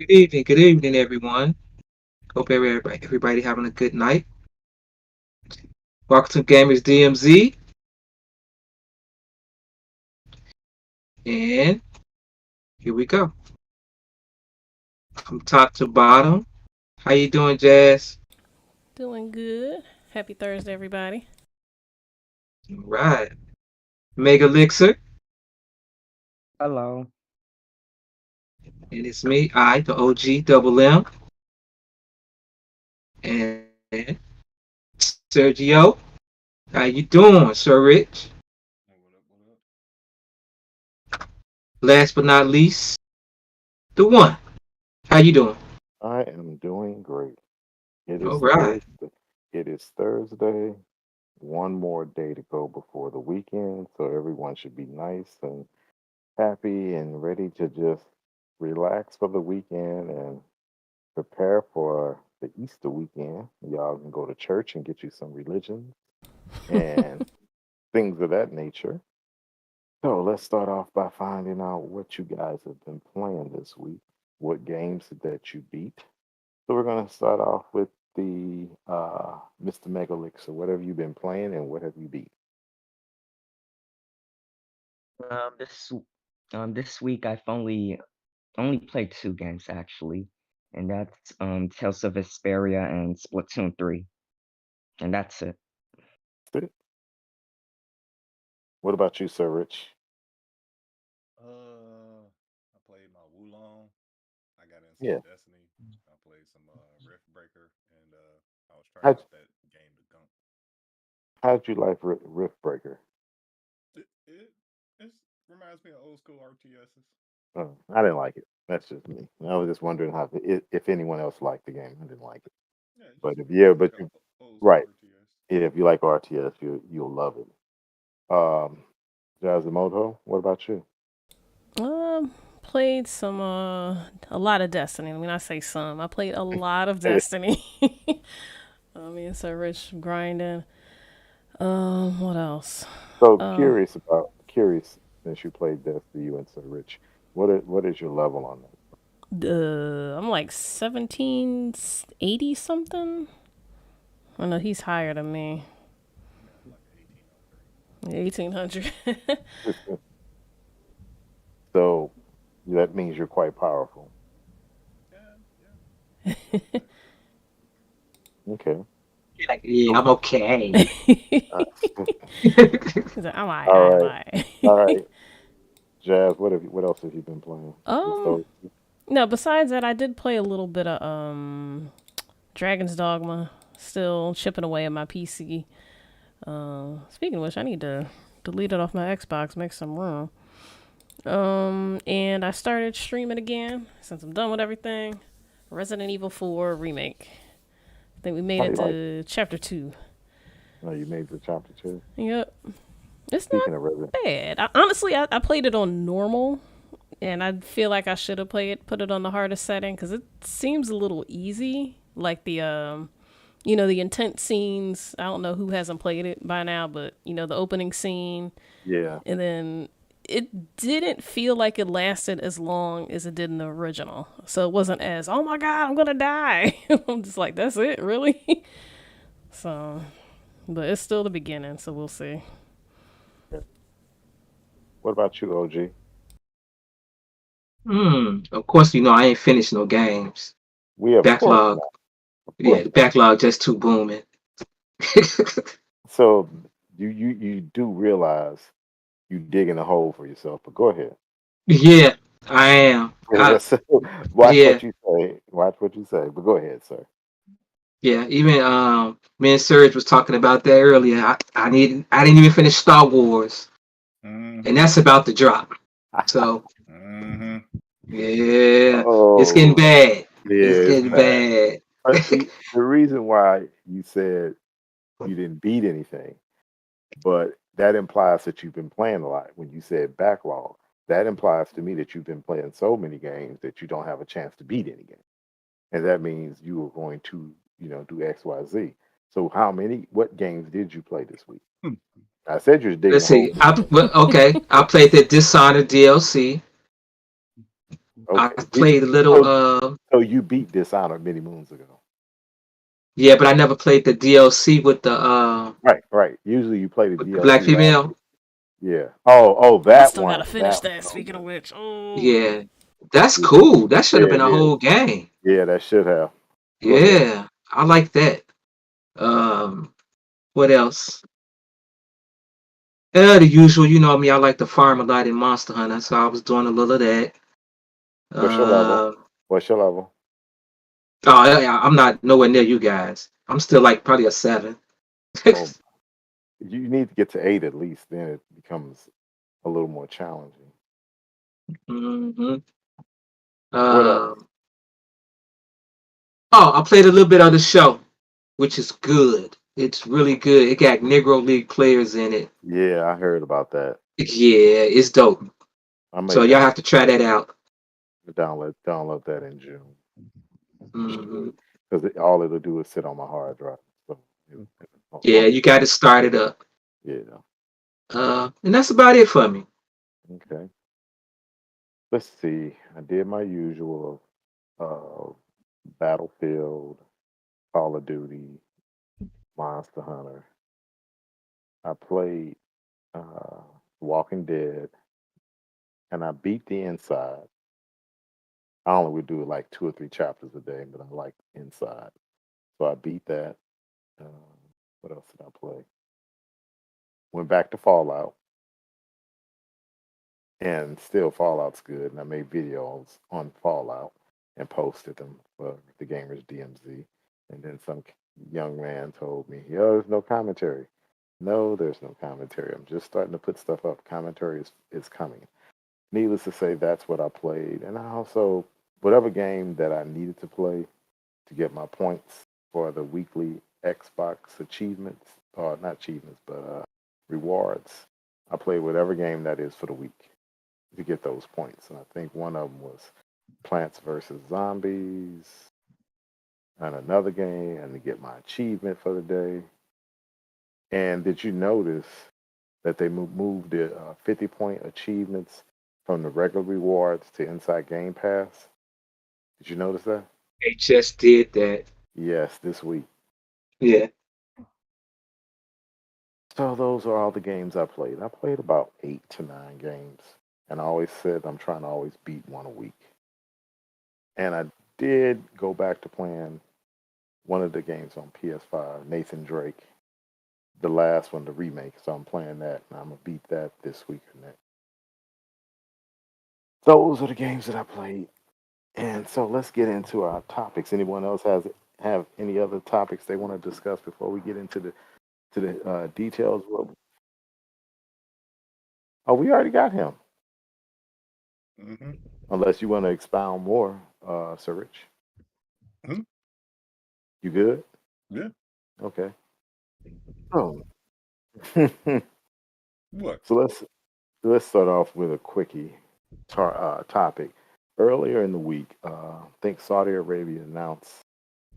Good evening, everyone. Hope everybody having a good night. Welcome to Gamers DMZ, and here we go. From top to bottom. How you doing, Jazz? Doing good. Happy Thursday, everybody. All right. Mega Elixir, Hello. and it's me, the OG Double M, and Sergio. How you doing, Sir Rich? Hey, what up? What up? Last but not least, the one. How you doing? I am doing great. It All is right. Thursday. It is Thursday. One more day to go before the weekend, so everyone should be nice and happy and ready to just relax for the weekend and prepare for the Easter weekend. Y'all can go to church and get you some religion and things of that nature. So let's start off by finding out what you guys have been playing this week, what games that you beat. So we're going to start off with the Mr. Megalix. So what have you been playing and what have you beat? This this week I've only played two games actually, and that's Tales of Vesperia and Splatoon 3, and that's it. That's it. What about you, Sir Rich? I played my Wulong. I got in some Yeah. Destiny. I played some Rift Breaker, and I was trying How'd, out that game to gunk. how'd you like Rift Breaker? It reminds me of old school RTSs. I didn't like it. That's just me. I was just wondering if anyone else liked the game. I didn't like it. Yeah, But just if yeah, like but a you old school right. RTS. Yeah, if you like RTS, you'll love it. Um, Jazamoto, what about you? Played some a lot of Destiny. When I say some, I played a lot of Destiny. So rich grinding. What else? So Uh, curious since you played Destiny, you and Sir Rich. What is your level on that? I'm like 1780 something. I know he's higher than me. Yeah, I'm like 1803. 1800. So that means you're quite powerful. Yeah, yeah. Not too bad. Okay. You're like, yeah, I'm okay. Uh, He's like, I'm alright, all alright, I'm right. All alright. right. Jazz, what else have you been playing? Just um, those no. Besides that, I did play a little bit of Dragon's Dogma. Still chipping away at my PC. Speaking of which, I need to delete it off my Xbox, make some room. And I started streaming again since I'm done with everything. Resident Evil 4 remake. I think we made How it you like? to chapter 2. Oh, you made the chapter two. Yep. It's not Speaking of Resident, bad. Honestly, I played it on normal, and I feel like I should have put it on the hardest setting because it seems a little easy. Like the intense scenes. I don't know who hasn't played it by now, but the opening scene, yeah, and then it didn't feel like it lasted as long as it did in the original. So it wasn't as, oh my god, I'm gonna die. I'm just like, that's it, really? So, but it's still the beginning, so we'll see. yeah. What about you, OG? Of course, I ain't finished no games. We of course Backlog. not. Of Yeah, course the not. backlog just too booming. So you do realize you digging a hole for yourself, but go ahead. Yeah, I am. Yes. Watch Yeah, what you say. Watch what you say. But go ahead, sir. yeah. Even me and Serge was talking about that earlier. I didn't even finish Star Wars, and Mm-hmm. that's about to drop. So Mm-hmm. yeah, it's getting Oh, bad. yeah, It's it's getting bad. bad. But see, the reason why you said you didn't beat anything, but that implies that you've been playing a lot. When you said backlog, that implies to me that you've been playing so many games that you don't have a chance to beat any game. And that means you are going to, do X, Y, Z. So what games did you play this week? I said you're digging Let's a hole see. for yourself. Okay. I played the Dishonored DLC. I Okay. played a little. So you beat Dishonored many moons ago. Yeah, but I never played the DLC with the Right. Usually you play the with the black DLC after. female. Yeah. Oh, I that still gotta one. finish That was that. so Speaking of good. which, oh, Yeah, that's Yeah, cool. That should have yeah, been it a is. whole game. Yeah, that should have. Go ahead. Yeah, I like that. Um, what else? The usual. You know me. I like to farm a lot in Monster Hunter, so I was doing a little of that. What's your level? Uh, What's your level? oh, yeah, I'm not nowhere near you guys. I'm still like probably a 7. Oh, you need to get to 8 at least. Then it becomes a little more challenging. hmm What else? Oh, I played a little bit of the show, which is good. It's really good. It got Negro League players in it. Yeah, I heard about that. Yeah, it's dope. I may So y'all have to try that out. download that in June hmm because all it'll do is sit on my hard drive. So Yeah, you got to start it up. yeah. And that's about it for me. Okay. Let's see. I did my usual uh, Battlefield, Call of Duty, Monster Hunter. I played uh, Walking Dead, and I beat the Inside. I only would do like 2 or 3 chapters a day, but I like Inside, so I beat that. Um, what else did I play? Went back to Fallout, and still Fallout's good. And I made videos on Fallout and posted them for the Gamers DMZ. And then some young man told me, "Yo, there's no commentary." No, there's no commentary. I'm just starting to put stuff up. Commentary is coming. Needless to say, that's what I played. And I also, whatever game that I needed to play to get my points for the weekly Xbox achievements, or not achievements, but rewards, I played whatever game that is for the week to get those points. And I think one of them was Plants vs. Zombies, and another game, and to get my achievement for the day. And did you notice that they moved the 50-point achievements from the regular rewards to Inside Game Pass? Did you notice that? They just did that. Yes, this week. Yeah. So those are all the games I played. I played about 8 to 9 games, and I always said I'm trying to always beat one a week. And I did go back to playing one of the games on PS5, Nathan Drake, the last one, the remake. So I'm playing that, and I'm gonna beat that this week or next. Those are the games that I played. And so let's get into our topics. Anyone else have any other topics they want to discuss before we get into the details? Oh, we already got him. Hmm. Unless you want to expound more, Sir Rich. Mhm. You good? Yeah. Okay. Oh. What? So let's start off with a quickie topic. Earlier in the week, I think Saudi Arabia announced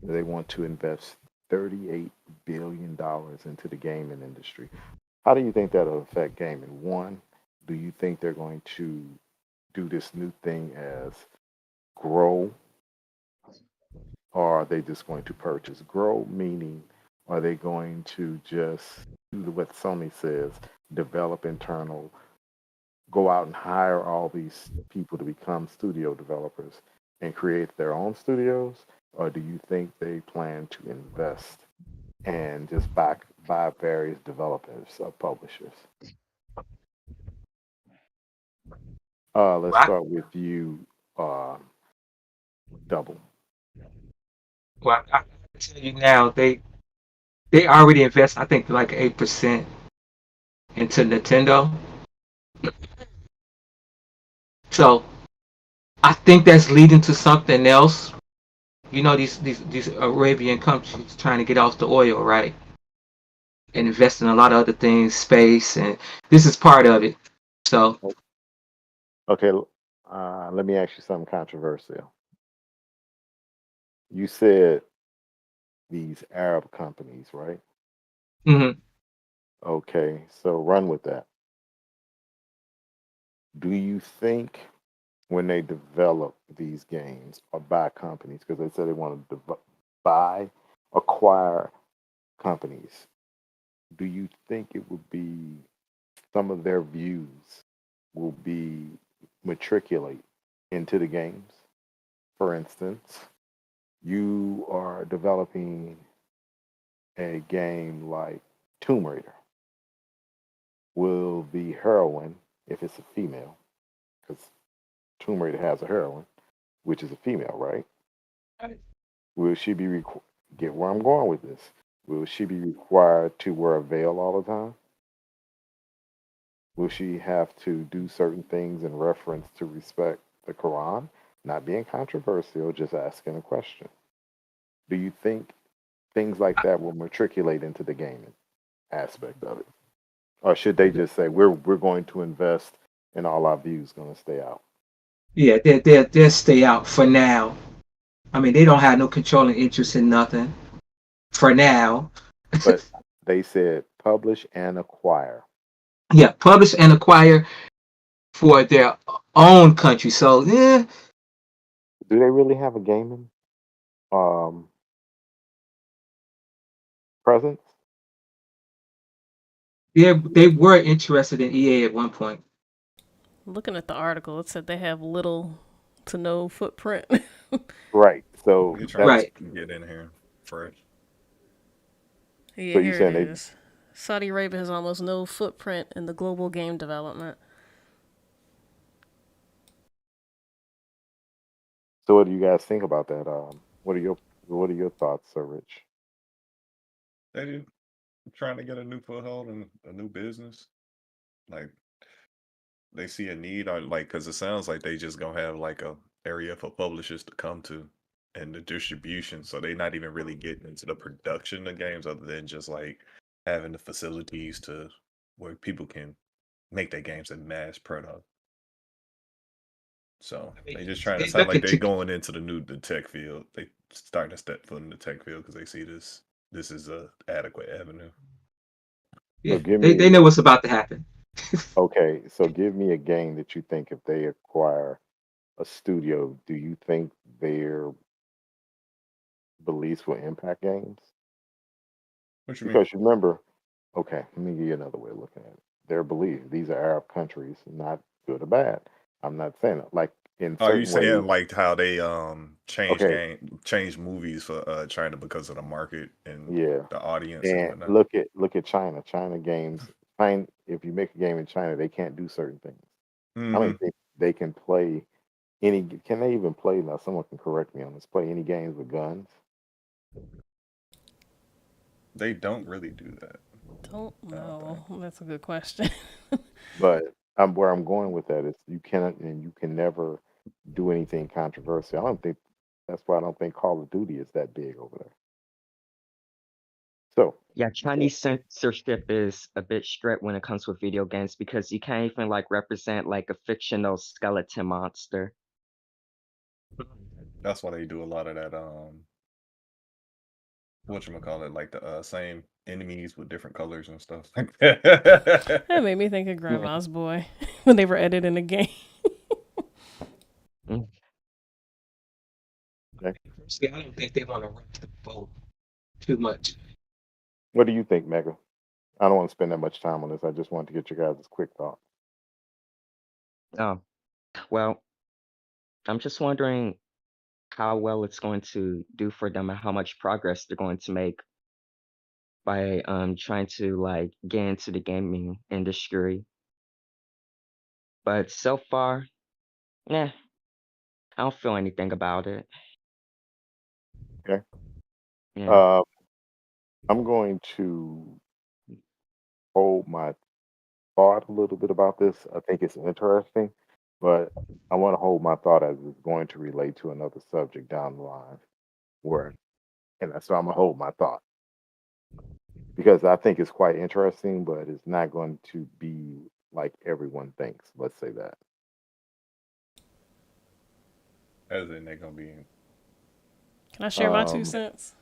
that they want to invest $38 billion into the gaming industry. How do you think that'll affect gaming? One, do you think they're going to do this new thing as grow, or are they just going to purchase? Grow meaning, are they going to just do what Sony says, develop internal, go out and hire all these people to become studio developers and create their own studios? Or do you think they plan to invest and just buy various developers or publishers? Let's Well, start with you, uh, Double. I can tell you now, they already invest, I think, like 8% into Nintendo. So I think that's leading to something else. You know, these Arabian countries trying to get off the oil, right? And invest in a lot of other things, space, and this is part of it. So, Okay, let me ask you something controversial. You said these Arab companies, right? mhm. Okay, so run with that. Do you think when they develop these games or buy companies, because they said they want to buy, acquire companies, do you think it would be some of their views will be matriculate into the games? For instance, you are developing a game like Tomb Raider. Will the heroine, if it's a female, because Tomb Raider has a heroine, which is a female, right? Right. Will she be get where I'm going with this? Will she be required to wear a veil all the time? Will she have to do certain things in reference to respect the Quran? Not being controversial, just asking a question. Do you think things like that will matriculate into the gaming aspect of it? Or should they just say we're going to invest and all our views going to stay out? Yeah, they'll stay out for now. I mean, they don't have no controlling interest in nothing for now. But they said publish and acquire. Yeah, publish and acquire for their own country. So yeah, Do they really have a gaming um, presence? they were interested in EA at one point. Looking at the article, it said they have little to no footprint. Right. So You're trying that's Right. to get in here fresh. Yeah, so you here it saying they. is. Saudi Arabia has almost no footprint in the global game development. So what do you guys think about that? What are your thoughts, Sir Rich? They just trying to get a new foothold in a new business. Like they see a need, or like because it sounds like they just gonna have like a area for publishers to come to and the distribution. So they're not even really getting into the production of games, other than just like having the facilities to where people can make their games in mass product. So I mean, they just trying to they sound like looking they to going into the tech field. They starting to step foot in the tech field because they see this is a adequate avenue. So yeah, give they me know what's about to happen. okay. So give me a game that you think if they acquire a studio, do you think their beliefs will impact games? What you mean? Because you remember, okay, let me give you another way of looking at it. Their belief. These are Arab countries, not good or bad. I'm not saying it. Like in Are you certain ways. saying like how they Okay, change movies for China because of the market and yeah. the audience and And whatnot? look at China. China games. China, if you make a game in China, they can't do certain things. I don't Hmm. think they can play any. Can they even play? Now, someone can correct me on this. Play any games with guns? They don't really do that. Don't I don't know. think. That's a good question. But where I'm going with that is you cannot and you can never do anything controversial. I don't think that's why I don't think Call of Duty is that big over there. So Yeah, Chinese censorship is a bit strict when it comes with video games because you can't even like represent like a fictional skeleton monster. That's why they do a lot of that. Whatchamacallit, like the same enemies with different colors and stuff like that. That made me think of Yeah. Grandma's Boy when they were editing the game. Mm. okay. See, I don't think they want to rock the boat too much. What do you think, Mega? I don't want to spend that much time on this. I just want to get your guys' quick thought. Oh, well, I'm just wondering how well it's going to do for them and how much progress they're going to make by trying to like get into the gaming industry. But so far, yeah, I don't feel anything about it. Okay. Yeah. Uh, I'm going to hold my thought a little bit about this. I think it's interesting, but I want to hold my thought as it's going to relate to another subject down the line. Where, and that's why I'm gonna hold my thought because I think it's quite interesting, but it's not going to be like everyone thinks. Let's say that. As in they're gonna be. Can I share my two Um, cents?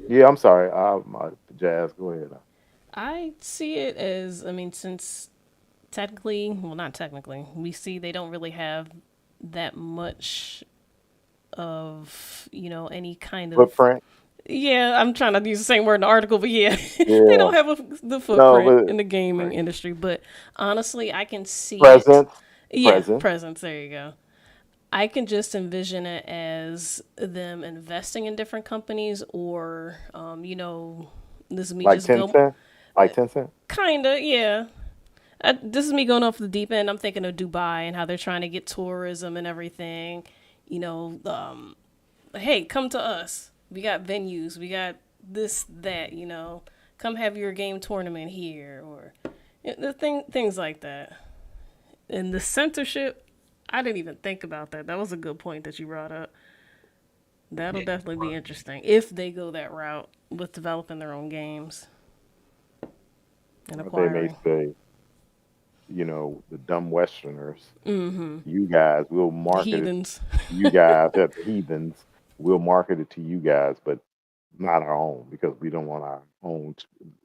yeah, I'm sorry. My Jazz, go ahead. I see it as, I mean, since technically, well, not technically, we see they don't really have that much of any kind of. Footprint. Yeah, I'm trying to use the same word in the article, but yeah, they Yeah. don't have the No, footprint but in the gaming right. industry. But honestly, I can see it. Presence. Yeah, Presence. presence. There you go. I can just envision it as them investing in different companies, or this is me Like just go 10 cent. Like 10 cent. kinda, yeah. This is me going off the deep end. I'm thinking of Dubai and how they're trying to get tourism and everything. You know, hey, come to us. We got venues. We got this, that. Come have your game tournament here, or things like that. And the censorship, I didn't even think about that. That was a good point that you brought up. That'll Yeah. definitely be interesting if they go that route with developing their own games and Or they may acquiring. say, the dumb Westerners, you guys, we'll The market it heathens. to you guys, at the heathens, we'll market it to you guys, but not our own because we don't want our own.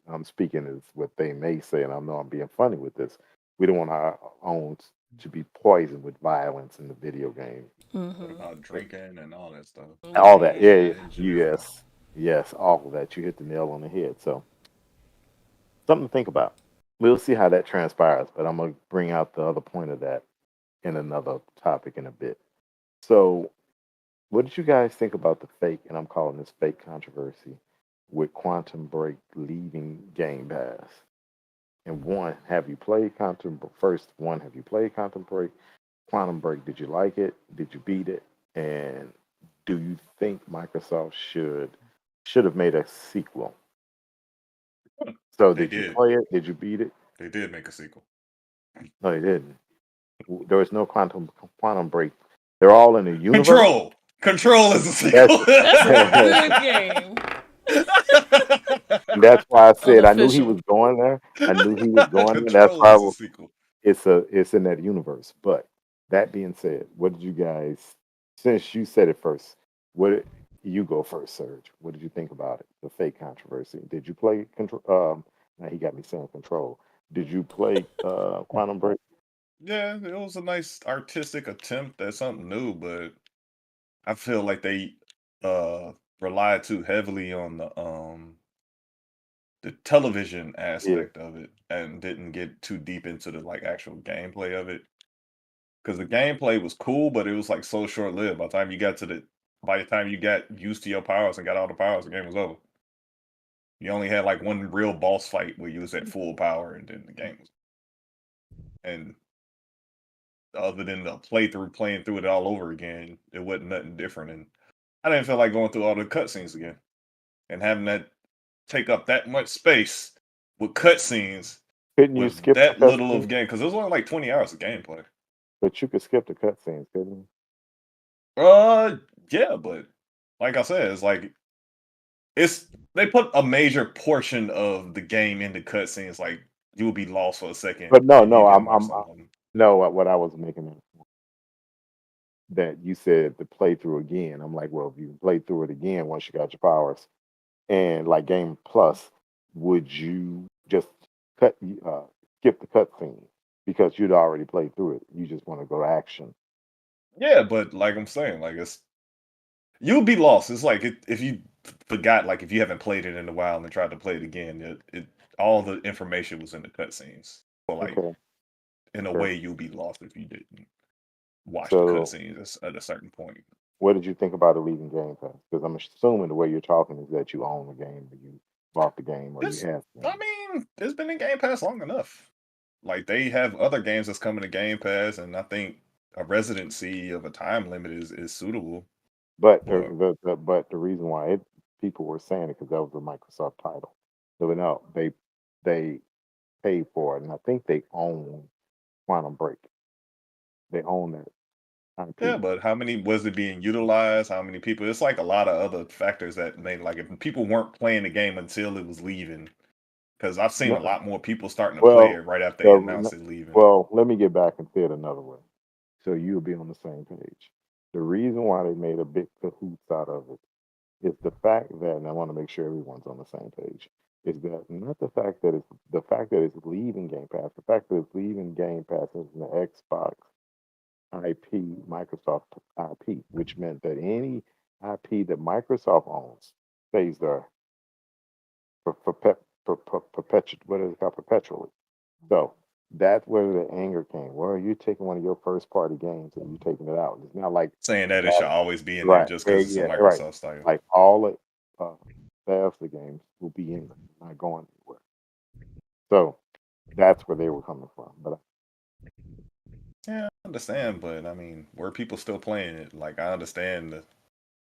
I'm speaking as what they may say, and I know I'm being funny with this. We don't want our own to be poisoned with violence in the video game. What about drinking and all that stuff? All that, yeah, yeah, Dangerous stuff. yes, yes, all of that. You hit the nail on the head. So something to think about. We'll see how that transpires, but I'm gonna bring out the other point of that in another topic in a bit. So, what did you guys think about the fake, and I'm calling this fake controversy, with Quantum Break leaving Game Pass? And one, have you played Quantum? First, one, have you played Quantum Break? Quantum Break, did you like it? Did you beat it? And do you think Microsoft should have made a sequel? So, They did you did. play it? Did you beat it? They did make a sequel. No, they didn't. There was no Quantum Break. They're all in the universe. Control. Control is a That's sequel. That's a good game. and that's why I said I knew he Unofficial. was going there. I knew he was going there. That's Control why is a sequel. it's in that universe. But that being said, what did you guys? Since you said it first, what you go first, Serge? What did you think about it? The fake controversy. Did you play Control? Now he got me saying Control. Did you play Quantum Break? Yeah, it was a nice artistic attempt at something new, but I feel like they uh relied too heavily on the television Yeah, aspect of it and didn't get too deep into the like actual gameplay of it. Because the gameplay was cool, but it was like so short lived. By the time you got used to your powers and got all the powers, the game was over. You only had like one real boss fight where you was at full power, and then the game was. And other than the playthrough, playing through it all over again, it wasn't nothing different. And I didn't feel like going through all the cutscenes again and having that take up that much space with cutscenes couldn't you with skip the that little of cutscenes? game because it was only like 20 hours of gameplay. But you could skip the cutscenes, couldn't you? Uh, yeah, but like I said, it's like they put a major portion of the game into cutscenes. Like you will be lost for a second But no, and you no, can watch some of them. no. What I was making that you said to play through again. I'm like, well, if you play through it again once you got your powers and like Game Plus, would you just cut skip the cutscene because you'd already played through it? You just want to go to action. Yeah, but like I'm saying, like you'll be lost. It's like if you forgot, like if you haven't played it in a while and tried to play it again, it all the information was in the cutscenes. So like Okay, in a okay. way, you'll be lost if you didn't watch the So, cutscenes at a certain point. what did you think about it leaving Game Pass? Because I'm assuming the way you're talking is that you own the game, or you bought the game, or you This, have the I game. mean, it's been in Game Pass long enough. Like they have other games that's coming to Game Pass, and I think a residency of a time limit is suitable. But But the reason why people were saying it because that was a Microsoft title. So no, they paid for it, and I think they own Quantum Break. They own that yeah, IP. but how many was it being utilized? How many people? It's like a lot of other factors that made like if people weren't playing the game until it was leaving. Because I've seen a No, lot more people starting to play it well, right after they the, announced it leaving. well, let me get back and say it another way, so you'll be on the same page. The reason why they made a big cahoots out of it is the fact that, and I want to make sure everyone's on the same page, is that not the fact that it's leaving Game Pass, the fact that it's leaving Game Pass is in the Xbox IP, Microsoft IP, which meant that any IP that Microsoft owns stays there what is it called, perpetually. So that's where the anger came. Well, you're taking one of your first party games and you're taking it out. It's not like Saying that it should that, always be in there right? just because it's a Yeah, right. Microsoft style. Like all the Bethesda games will be in there, not going anywhere. So that's where they were coming from. But Yeah, I understand, but I mean, were people still playing it? Like, I understand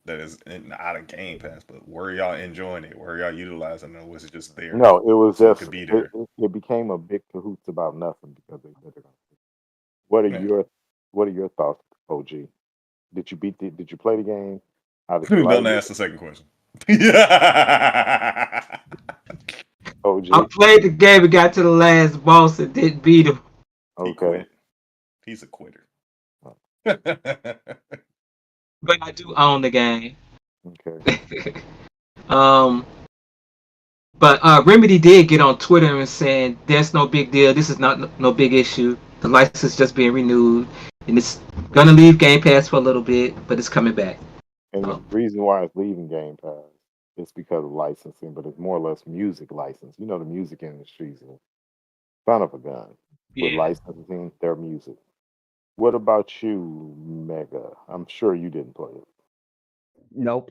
that it's out of Game Pass, but were y'all enjoying it? Were y'all utilizing it? Or was it just there no, it was so it just could be it, there? it it became a big cahoots about nothing because they said they're gonna. What are Yeah. your thoughts, OG? Did you play the game? How did you like Don't it? ask the second question. Yeah. I OG? played the game and got to the last boss and didn't beat him. He Okay. quit. He's a quitter. Oh, But I do own the game. okay. um, but Remedy did get on Twitter and saying there's no big deal. This is not no big issue. The license just being renewed, and it's gonna leave Game Pass for a little bit, but it's coming back. And the Um, reason why it's leaving Game Pass is because of licensing, but it's more or less music license. You know, the music industry's a son of a gun with yeah. licensing their music. What about you, Mega? I'm sure you didn't play it. Nope.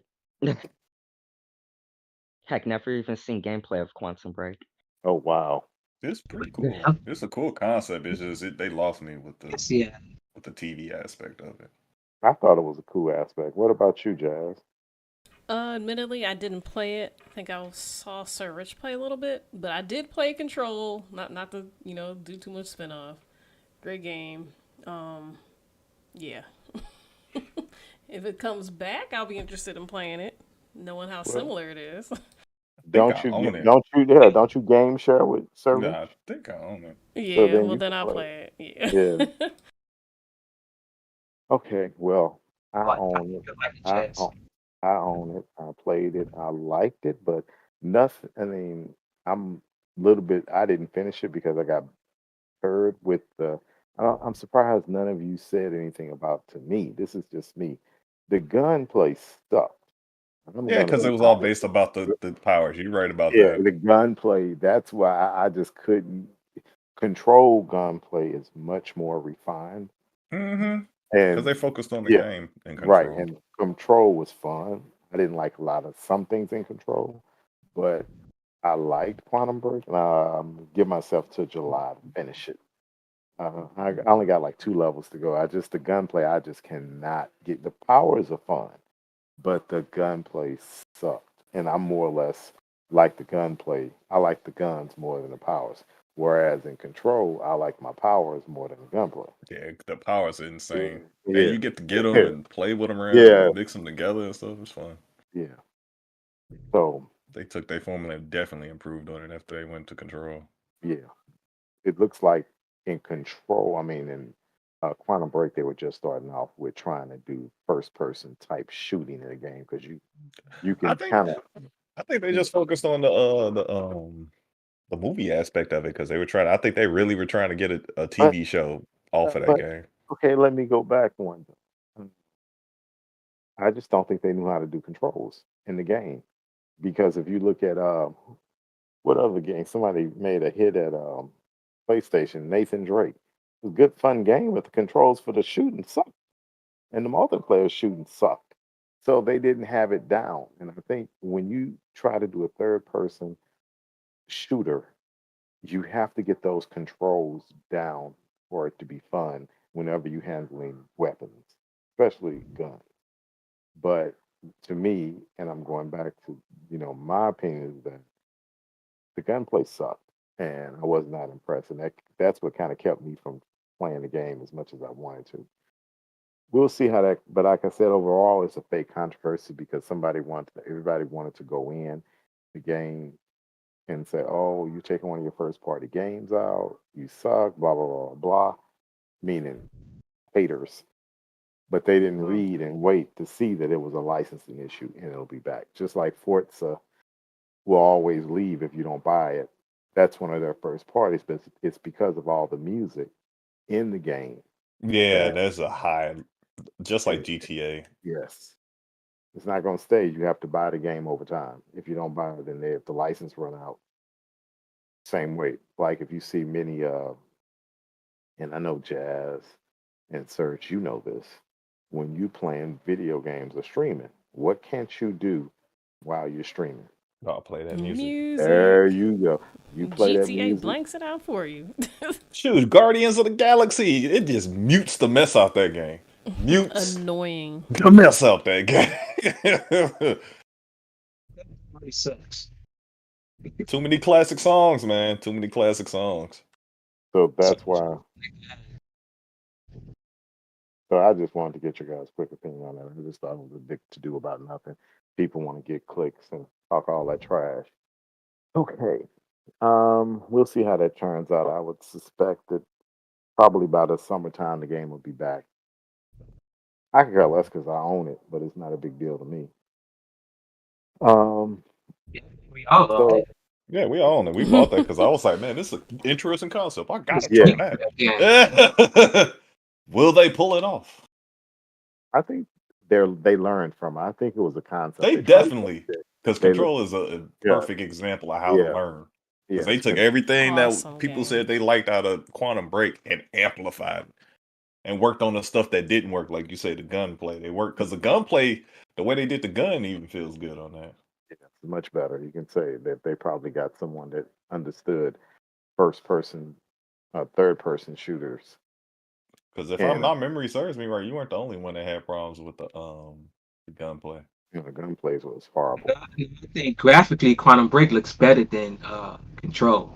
Heck, never even seen gameplay of Quantum Break. Oh wow. It's pretty cool. It's a cool concept. It's just they lost me with Yeah. the TV aspect of it. I thought it was a cool aspect. What about you, Jazz? Admittedly, I didn't play it. I think I saw Sir Rich play a little bit, but I did play Control. Not to do too much spinoff. Great game. Yeah. If it comes back, I'll be interested in playing it, knowing how Well, similar it is. I think I don't you own it. don't you game share with No, Servant? I think I own it. So Yeah, then well you then can I'll play it. play it. Yeah. Yeah. Okay. Well, I But I own it. feel like a I chance. own, I own it. I played it. I liked it, but nothing. I mean, I'm a little bit. I didn't finish it because I got heard with the. I'm surprised none of you said anything about to me. This is just me. The gunplay sucked. I'm Yeah, gonna because be it was all honest. based about the powers. You're right about Yeah, that. the gunplay. That's why I just couldn't. Control gunplay is much more refined, Mm-hmm. Because and they focused on the yeah, game and right. control. And Control was fun. I didn't like a lot of some things in Control, but I liked Quantum Break, and give myself to July to finish it. I only got like 2 levels to go. The gunplay. I just cannot get the powers are fun, but the gunplay sucked. And I'm more or less like the gunplay. I like the guns more than the powers. Whereas in Control, I like my powers more than the gunplay. Yeah, the powers are Yeah, insane. And yeah, you get to get them yeah, and play with them around yeah, and mix them together and stuff. It's fun. yeah. So They took their formula and definitely improved on it after they went to control. yeah, it looks like in Control. I mean, in Quantum Break, they were just starting off with trying to do first person type shooting in the game because you I can think kind of I think they just focused on the movie aspect of it because they were trying. I think they really were trying to get a but TV show off of that but game. okay. Let me go back one. I just don't think they knew how to do controls in the game. Because if you look at what other game somebody made a hit at PlayStation, Nathan Drake. It was a good fun game, but the controls for the shooting sucked. And the multiplayer shooting sucked. So they didn't have it down. And I think when you try to do a third person shooter, you have to get those controls down for it to be fun whenever you're handling weapons, especially guns. But to me, and I'm going back to, my opinion is that the gunplay sucked, and I was not impressed, and that's what kind of kept me from playing the game as much as I wanted to. We'll see how that. But like I said, overall, it's a fake controversy because everybody wanted to go in the game and say, "Oh, you're taking one of your first party games out. You suck." Blah blah blah blah. Meaning haters, but they didn't read and wait to see that it was a licensing issue and it'll be back. Just like Forza will always leave if you don't buy it. That's one of their first parties, but it's because of all the music in the game Yeah, that there's a high, just like it, GTA. yes, it's not going to stay. You have to buy the game over time. If you don't buy it, then if the license run out, same way. Like if you see many, and I know Jazz and Serge, you know this. When you playing video games or streaming, what can't you do while you're streaming? I'll play that music. There Music. you go. You play that GTA music. blanks it out for you. Shoot, Guardians of the Galaxy. It just mutes the mess out that game. Mutes Annoying. the mess out that game. Really sucks. Too many classic songs, man. Too many classic songs. So that's why. So I just wanted to get your guys' quick opinion on that. I just thought it was a big to do about nothing. People want to get clicks and talk all that trash. Okay. We'll see how that turns out. I would suspect that probably by the summertime the game will be back. I could care less because I own it, but it's not a big deal to me. We all So love Yeah, we own it. We bought that because I was like, man, this is an interesting concept. I gotta yeah, try that. that. Will they pull it off? I think they learned from it. I think it was a concept. They They definitely, because they Control is a yeah perfect example of how to yeah learn. yes. Because they took everything Awesome that people game. said they liked out of Quantum Break and amplified it and worked on the stuff that didn't work, like you say, the gunplay. They worked because the gunplay, the way they did the gun, even feels good on that. It's much better. You can say that they probably got someone that understood first person, third person shooters. Because if And my memory serves me right, you weren't the only one that had problems with the gunplay. the gunplays was horrible. I think graphically, Quantum Break looks better than Control.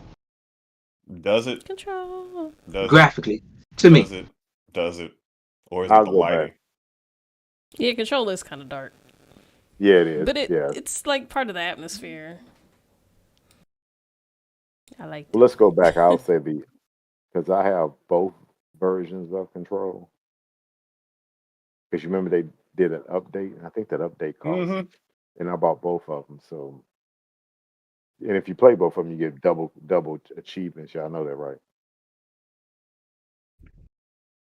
Does it? Control. Does it? Graphically, to Does me. it? Does it? Or is it I'll the go lighting? back. Yeah, Control is kind of dark. Yeah, it is. But Yeah. it's like part of the atmosphere. I like Well, let's go back. I'll say because I have both versions of Control. Because you remember they did an update, and I think that update cost, and I bought both of them. So, and if you play both of them, you get double achievements. Y'all know that, right?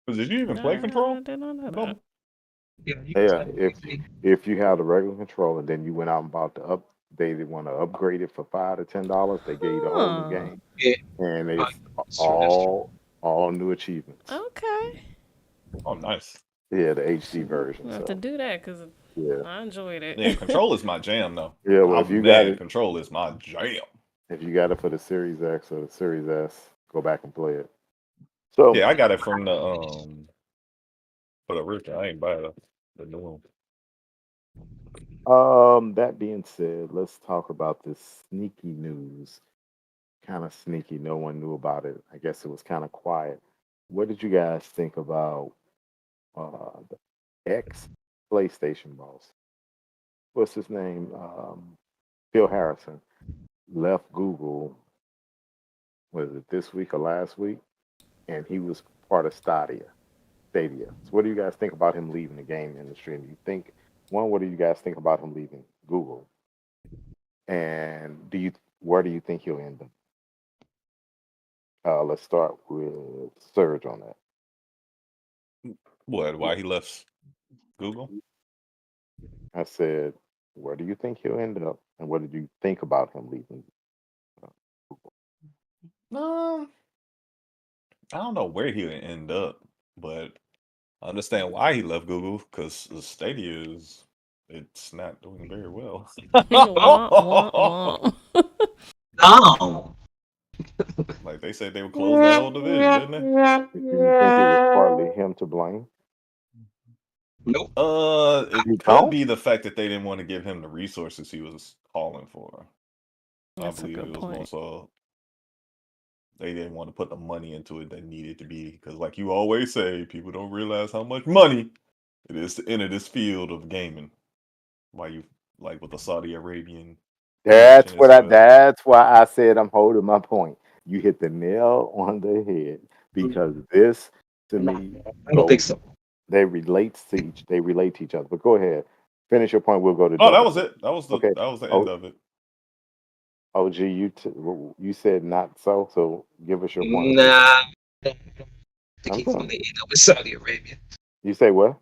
Did you even play Control? I did not know No. that. Yeah. If you have the regular Control, and then you went out and bought they want to upgrade it for $5 to $10, they gave you the whole new game, Yeah. and it's That's true. all new achievements. Okay. Oh, nice. Yeah, the HD version. I have So to do that because yeah, I enjoyed it. Yeah, Control is my jam, though. yeah. Well, if you got it, Control is my jam. if you got it for the Series X or the Series S, go back and play it. So Yeah, I got it from the for the original. I ain't buy the new one. that being said, let's talk about this sneaky news. Kind of sneaky. No one knew about it. I guess it was kind of quiet. What did you guys think about the ex-PlayStation boss? What's his name? Phil Harrison left Google. Was it this week or last week? And he was part of Stadia. So what do you guys think about him leaving the game industry? And do you think what do you guys think about him leaving Google? And where do you think he'll end up? Let's start with Serge on that. What? Why he left Google? I said, where do you think he'll end up? And what did you think about him leaving Google? I don't know where he'll end up, but I understand why he left Google because the Stadia it's not doing very well. Wah, wah, wah. No. Like they said they would close that whole division, didn't they? Do you think it was partly him to blame? Nope. It You could don't? be the fact that they didn't want to give him the resources he was calling for. That's a I believe good it was more point. so they didn't want to put the money into it that needed to be. Because like you always say, people don't realize how much money it is to enter this field of gaming. Why you like with the Saudi Arabian That's connection as well. that's why I said I'm holding my point. You hit the nail on the head because this to me I don't think so. they relate to each other. But go ahead. Finish your point. We'll go to Oh, that Doug. was it. That was the Okay. end of it. OG, you said not so. So give us your point. Nah. think I'm he's going telling to you. end up with Saudi Arabia. You say what?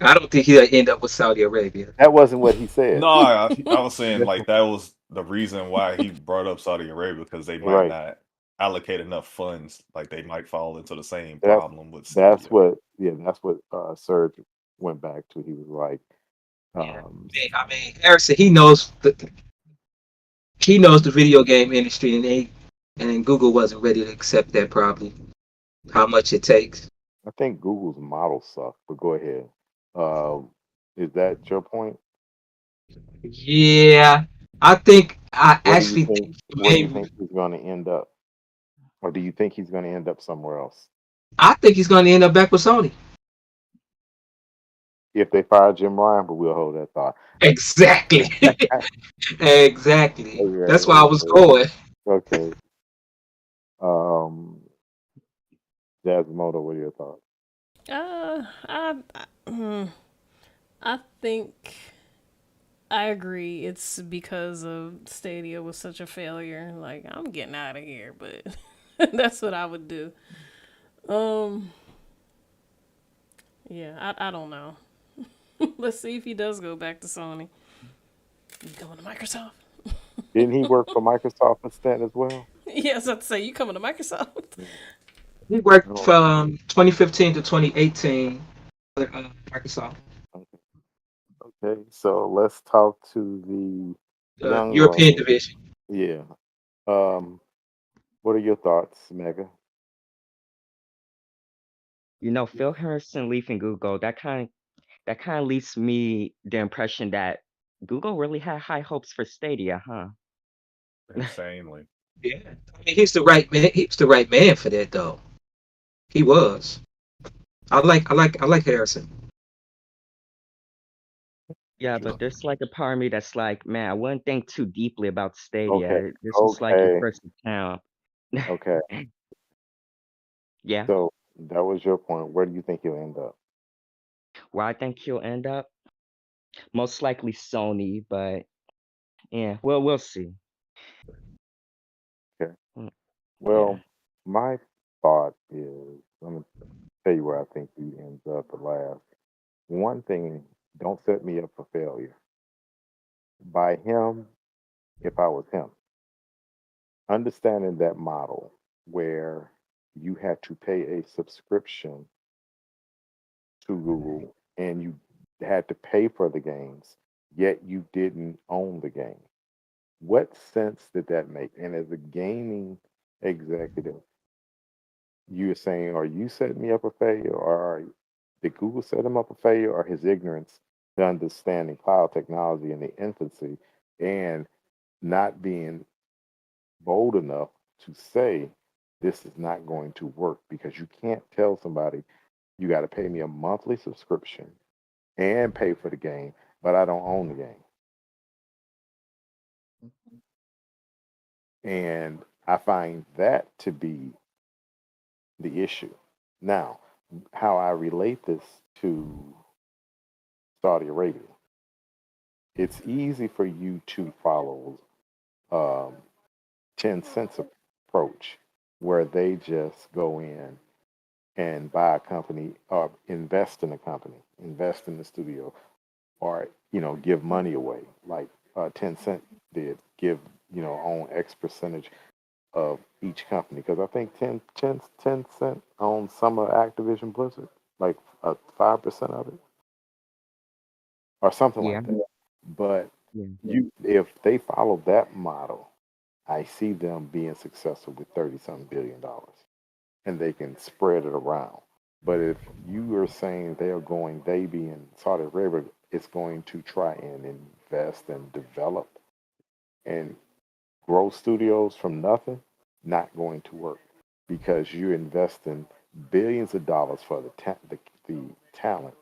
I don't think he'll end up with Saudi Arabia. That wasn't what he said. No, I was saying That's like that was the reason why he brought up Saudi Arabia because they might right. not allocate enough funds. Like they might fall into the same That's problem with that's Stadia. what that's what Serge went back to. He was like, Yeah, um, I mean, Harrison, he knows the video game industry, and then Google wasn't ready to accept that probably how much it takes. I think Google's model sucked, but go ahead. Uh, is that your point? Yeah, I Where do you actually think think where do you think he's going to end up? Or do you think he's going to end up somewhere else? I think he's going to end up back with Sony. If they fire Jim Ryan, but we'll hold that thought. Exactly, exactly. That's why I was Okay, going. okay. Um, Jasmodo, what are your thoughts? I think I agree. It's because of Stadia was such a failure. Like I'm getting out of here, but that's what I would do. Um, yeah, I don't know. Let's see if he does go back to Sony. You coming to Microsoft? Didn't he work for Microsoft instead as well? Yes, I'd say you coming to Microsoft. Yeah. He I worked don't- from 2015 to 2018 for Microsoft, Okay, okay, so let's talk to the young European lord. division. Yeah. Um, what are your thoughts, Mega? Phil Harrison leaving Google, that kind of leaves me the impression that Google really had high hopes for Stadia, huh? Insanely. Yeah, I mean, he's the right man. He's the right man for that, though. He was. I like Harrison. Yeah, but there's like a part of me that's like, man, I wouldn't think too deeply about Okay, Stadia. This is like your okay, first account. okay. Yeah, So that was your point. Where do you think he'll end up? where I think he'll end up, most likely Sony, but yeah, well, we'll see. Okay. Mm, Yeah. Well, my thought is, let me tell you where I think he ends up at last. One thing, don't set me up for failure. By him, if I was him, understanding that model where you had to pay a subscription to Google and you had to pay for the games, yet you didn't own the game. What sense did that make? And as a gaming executive, you're saying, are you setting me up for failure, or did Google set him up for failure, or his ignorance to understanding cloud technology in the infancy and not being bold enough to say this is not going to work? Because you can't tell somebody you got to pay me a monthly subscription and pay for the game, but I don't own the game. And I find that to be the issue. Now, how I relate this to Saudi Arabia, it's easy for you to follow um, 10 cents approach where they just go in and buy a company or invest in a company, invest in the studio, or give money away like 10 Cent did, give own X percentage of each company, because I think 10 Cent owns some of Activision Blizzard, like 5% of it or something Yeah. like that. But Yeah. if they follow that model, I see them being successful with 30 something $billion, and they can spread it around. But if you are saying they being Saudi Arabia, is going to try and invest and develop and grow studios from nothing, not going to work, because you're investing billions of dollars for the talent.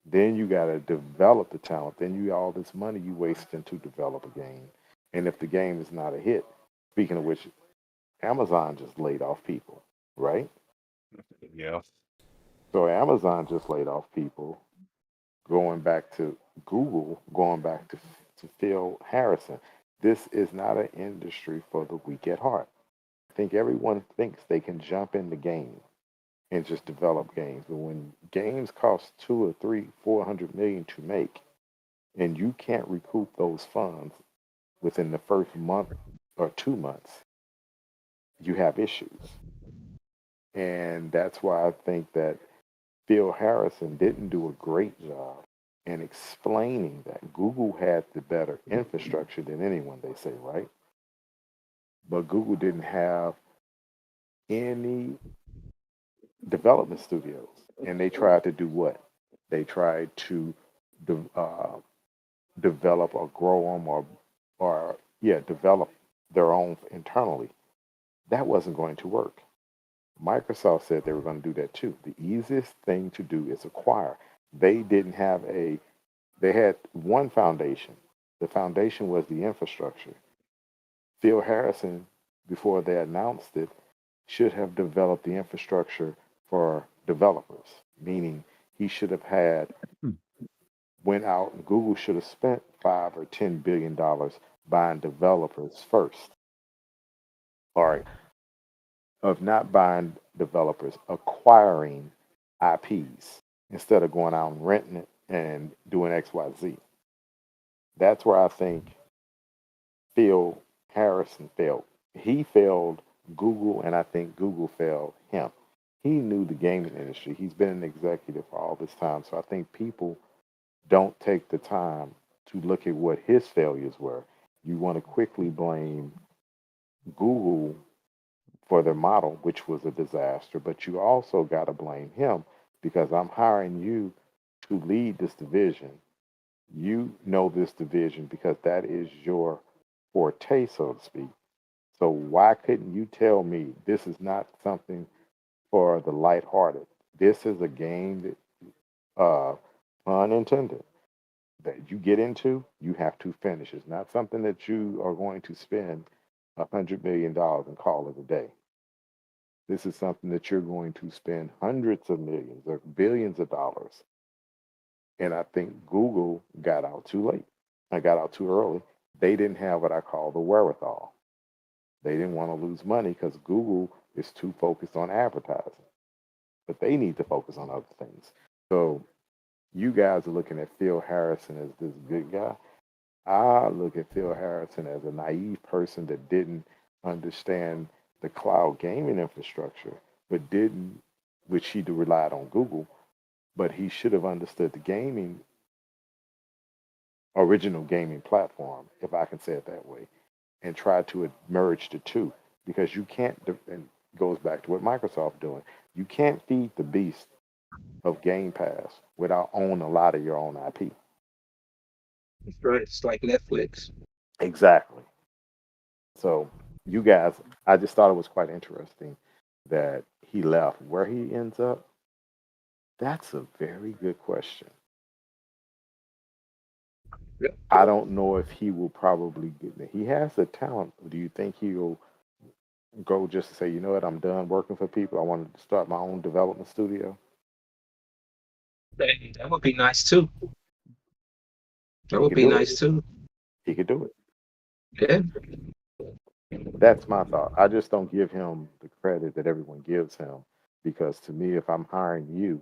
Then you got to develop the talent. Then you all this money you wasting to develop a game, and if the game is not a hit, speaking of which, Amazon just laid off people, right? Yeah. So Amazon just laid off people, going back to Google, going back to Phil Harrison. This is not an industry for the weak at heart. I think everyone thinks they can jump in the game and just develop games. But when games cost 2 or 3, 400 million to make, and you can't recoup those funds within the first month or 2 months, you have issues. And that's why I think that Phil Harrison didn't do a great job in explaining that Google had the better infrastructure than anyone, they say, right? But Google didn't have any development studios. And they tried to do what? They tried to de- uh, develop or grow them or develop their own internally. That wasn't going to work. Microsoft said they were going to do that too. The easiest thing to do is acquire. They didn't have they had one foundation. The foundation was the infrastructure. Phil Harrison, before they announced it, should have developed the infrastructure for developers, meaning he should have had went out and Google should have spent $5 or $10 billion buying developers first. Or of not buying developers, acquiring IPs instead of going out and renting it and doing XYZ. That's where I think Phil Harrison failed. He failed Google, and I think Google failed him. He knew the gaming industry. He's been an executive for all this time. So I think people don't take the time to look at what his failures were. You want to quickly blame Google for their model, which was a disaster, but you also got to blame him because I'm hiring you to lead this division. You know this division because that is your forte, so to speak. So why couldn't you tell me this is not something for the lighthearted? This is a game that, pun intended, that you get into, you have to finish. It's not something that you are going to spend $100 million and call it a day. This is something that you're going to spend hundreds of millions or billions of dollars. And I think Google got out too late. I got out too early. They didn't have what I call the wherewithal. They didn't want to lose money because Google is too focused on advertising. But they need to focus on other things. So you guys are looking at Phil Harrison as this good guy. I look at Phil Harrison as a naive person that didn't understand the cloud gaming infrastructure, but didn't, which he relied on Google, but he should have understood the original gaming platform, if I can say it that way, and tried to merge the two because you can't, and goes back to what Microsoft doing. You can't feed the beast of Game Pass without owning a lot of your own IP. That's right. It's like Netflix. Exactly. So you guys, I just thought it was quite interesting that he left. Where he ends up, that's a very good question. Yeah. I don't know if he will probably get. He has the talent. Do you think he'll go just to say, you know what, I'm done working for people. I want to start my own development studio. That would be nice too. That He would could be do it. nice too. He could do it. Yeah. That's my thought. I just don't give him the credit that everyone gives him because to me, if I'm hiring you,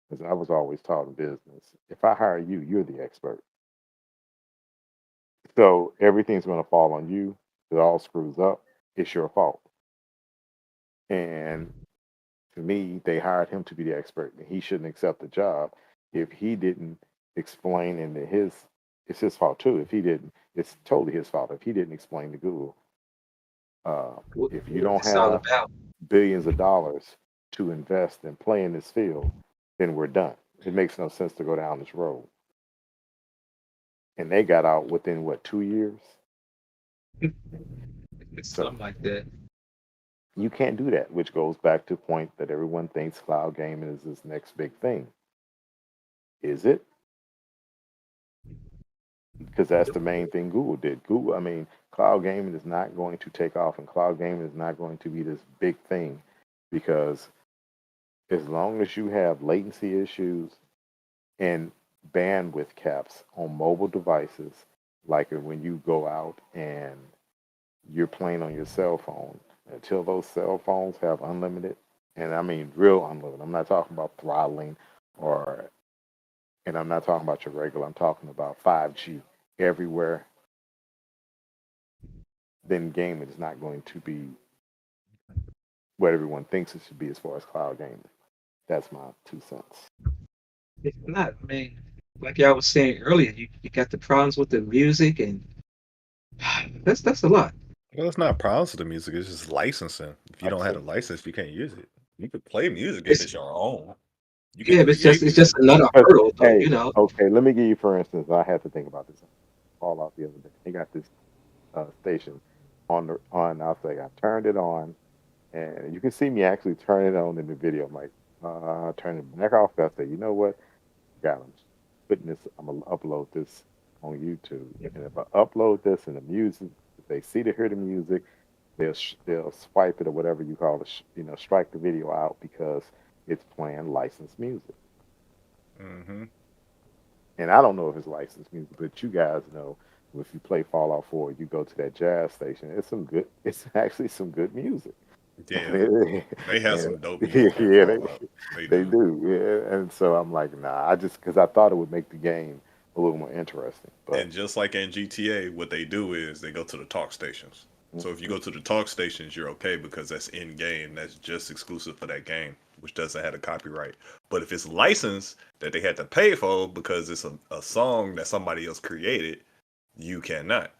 because I was always taught in business, if I hire you, you're the expert. So everything's going to fall on you. If it all screws up, it's your fault. And to me, they hired him to be the expert, and he shouldn't accept the job if he didn't explain. And it's his fault too. If he didn't, it's totally his fault if he didn't explain to Google. If you What don't it's all have about. billions of dollars to invest and play in this field, then we're done. It makes no sense to go down this road. And they got out within what, 2 years? It's So something like that. you can't do that, which goes back to the point that everyone thinks cloud gaming is this next big thing. Is it? Because that's the main thing Google did. Cloud gaming is not going to take off, and cloud gaming is not going to be this big thing because as long as you have latency issues and bandwidth caps on mobile devices, like when you go out and you're playing on your cell phone, until those cell phones have unlimited and I mean real unload. I'm not talking about throttling or, and I'm not talking about your regular. I'm talking about 5G everywhere. Then gaming is not going to be what everyone thinks it should be as far as cloud gaming. That's my 2 cents. It's not, I mean, like y'all was saying earlier, you got the problems with the music, and that's a lot. Well, it's not problems with the music. It's just licensing. If you Like don't I have a said, license, you can't use it. You could play music if It's it's your own. You yeah, can but create it's music. just another 'cause, hurdle, though. hey, You know, okay, let me give you for instance. I had to think about this. All out the other day. They got this station on. I'll say I turned it on, and you can see me actually turn it on in the video. I'm like, turn it back off. I say, you know what? Got them putting this. I'm gonna upload this on YouTube, and if I upload this and the music, if they see to hear the music, they'll swipe it or whatever you call it. Strike the video out because it's playing licensed music. Mm-hmm. And I don't know if it's licensed music, but you guys know if you play Fallout 4, you go to that jazz station. It's actually some good music. Yeah, and they have some dope music in yeah, Fallout. They they do. do. Yeah. And so I'm like, nah, because I thought it would make the game a little more interesting. But And just like in GTA, what they do is they go to the talk stations. So if you go to the talk stations, you're okay because that's in game. That's just exclusive for that game, which doesn't have a copyright. But if it's licensed that they had to pay for because it's a song that somebody else created, you cannot.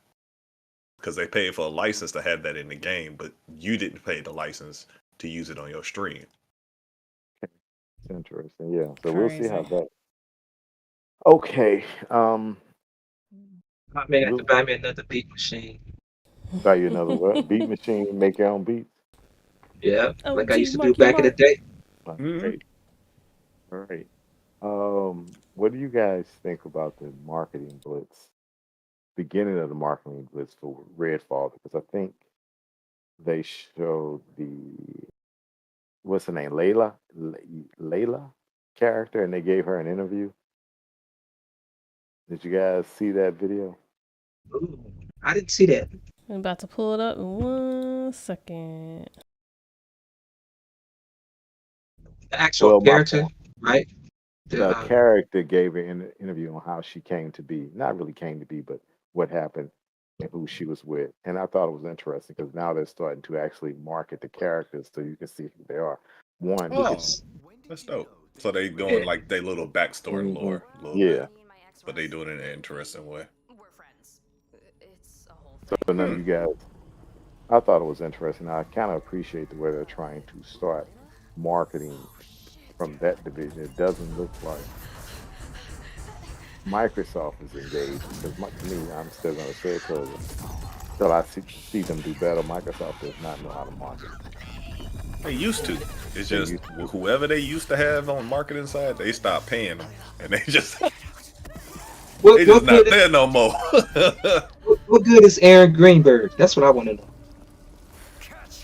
Because they paid for a license to have that in the game, but you didn't pay the license to use it on your stream. it's interesting. Yeah. So we'll see how Crazy. that. Okay. I may have to We'll buy me another beat machine. buy you another what? Beat machine, make your own beats. Yeah, like I OG used to do Marky back in the Mark. day. Mm-hmm. Great. All right. What do you guys think about the marketing blitz? Beginning of the marketing blitz for Redfall, because I think they showed what's her name, Layla character, and they gave her an interview. Did you guys see that video? Ooh, I didn't see that. I'm about to pull it up in 1 second. The actual Well, my character, point. right? The The, character gave an interview on how she came to be, not really came to be, but what happened and who she was with. And I thought it was interesting because now they're starting to actually market the characters so you can see who they are. One, you could, Oh, that's dope. So they yeah, doing like their little backstory hmm lore a little yeah. bit, but they do it in an interesting way. So none of Hmm. you guys, I thought it was interesting. I kind of appreciate the way they're trying to start marketing from that division. It doesn't look like Microsoft is engaged because to me, I'm still going to say it till I see them do better. Microsoft does not know how to market. They used to. It's They just used to. whoever they used to have on marketing side, they stopped paying them, and they just what they just what not good is there no more. what good is Aaron Greenberg? That's what I want to know.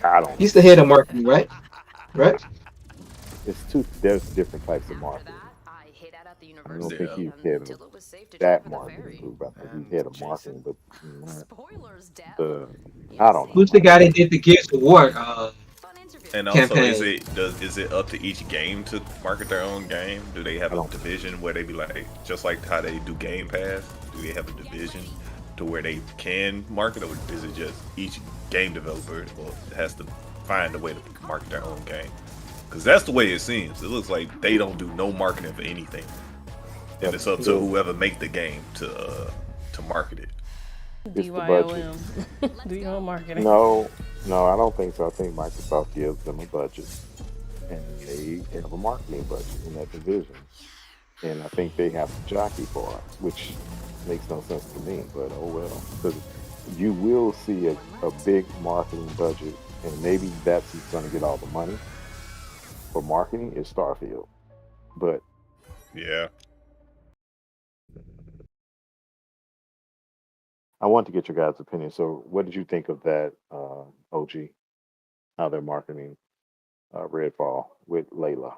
I don't know. He's the head of marketing, right? Right? There's different types of marketing. I don't think Yeah. he's head of that marketing group. I think he's head of marketing, but not the I don't know. Who's the guy that did the Gears of War And also, campaign? is it up to each game to market their own game? Do they have I a don't. division where they be like, just like how they do Game Pass? Do they have a division to where they can market, or is it just each game developer has to find a way to market their own game? Because that's the way it seems. It looks like they don't do no marketing for anything, and Yep, it's up it to is. whoever make the game to market it. It's the budget. DYOM. Do your own marketing. No, no, I don't think so. I think Microsoft gives them a budget, and they have a marketing budget in that division, and I think they have to jockey for it, which makes no sense to me. But oh well, because you will see a big marketing budget, and maybe that's who's going to get all the money for marketing is Starfield. But Yeah. I want to get your guys' opinion. So, what did you think of that, OG? How they're marketing Redfall with Layla?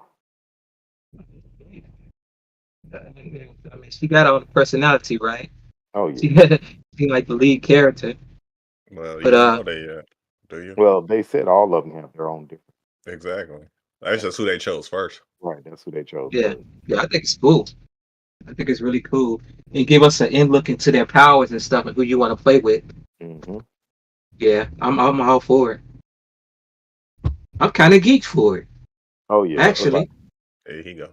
I mean, she got all the personality, right? Oh She yeah. seemed like the lead character. Well, you But don't know that yet, do you? Well, they said all of them have their own different. Exactly. That's just who they chose first. Right, that's who they chose Yeah, first. yeah, I think it's cool. I think it's really cool, and give us an in look into their powers and stuff and who you want to play with. Hmm. Yeah, I'm all for it. I'm kind of geeked for it, Oh yeah. actually. There he go.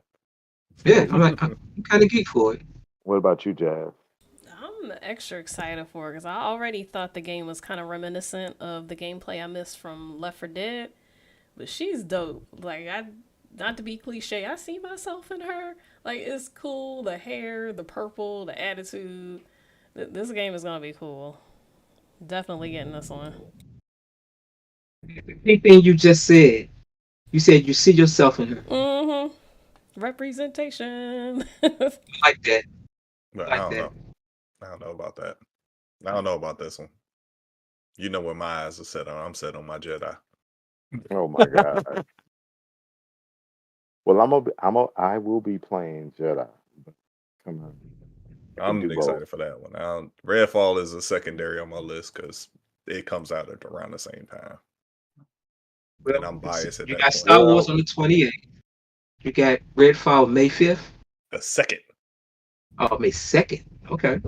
Yeah, I'm kind of geeked for it. What about you, Jazz? I'm extra excited for it because I already thought the game was kind of reminiscent of the gameplay I missed from Left 4 Dead, but she's dope. Like not to be cliche, I see myself in her. Like it's cool, the hair, the purple, the attitude. This game is gonna be cool. Definitely getting this one. Anything you just said, you said you see yourself in her. Mm-hmm. Representation. Like that, But I like don't that. know. I don't know about that. I don't know about this one. You know where my eyes are set on. I'm set on my Jedi. Oh my God. Well, I will be playing Jedi. But come on, I can I'm do both. excited for that one. Redfall is a secondary on my list because it comes out at around the same time. Well, And I'm biased at you that got point. Star Wars on the 28th. You got Redfall May 5th. The second. Oh, May 2nd. Okay.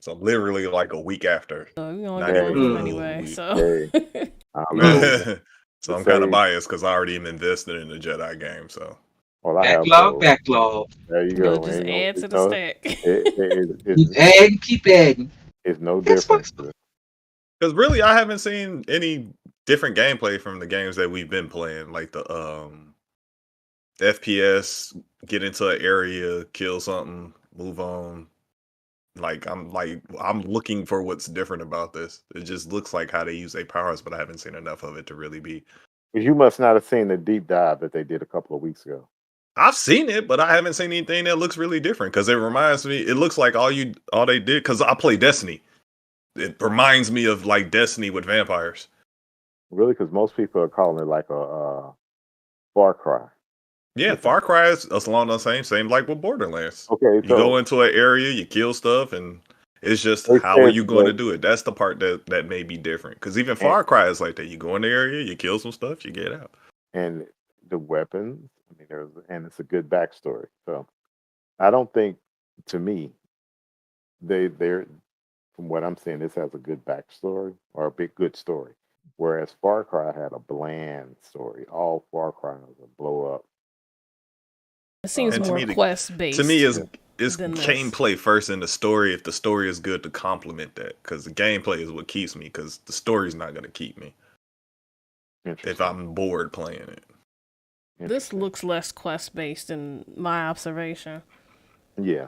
So literally like a week after. So we only Not got even one a of them full anyway. week. So Hey, I'm losing. So To I'm kind say, of biased because I already am invested in the Jedi game. So well, I have Backlog, both. backlog. There you you'll go. just Ain't no, add to it's the no, stack. Keep adding, keep adding. it's no That's difference. what's because really I haven't seen any different gameplay from the games that we've been playing, like the FPS, get into an area, kill something, move on. I'm looking for what's different about this. It just looks like how they use their powers, but I haven't seen enough of it to really be. You must not have seen the deep dive that they did a couple of weeks ago. I've seen it, but I haven't seen anything that looks really different because it reminds me. It looks like all they did because I play Destiny. It reminds me of like Destiny with vampires. Really, because most people are calling it like a Far Cry. Yeah, Far Cry is along the same like with Borderlands. Okay, You go into an area, you kill stuff, and it's just They how are said you going to that- do it? That's the part that may be different. Because even Far Cry is like that. You go in the area, you kill some stuff, you get out. and the weapons. I mean, it's a good backstory. So I don't think, to me, they're from what I'm saying, this has a good backstory or a big good story. Whereas Far Cry had a bland story. All Far Cry was a blow up. It seems And to more me, quest based. To me, it's than this. gameplay first in the story. If the story is good, to complement that, because the gameplay is what keeps me. Because the story's not going to keep me if I'm bored playing it. This looks less quest based in my observation. Yeah,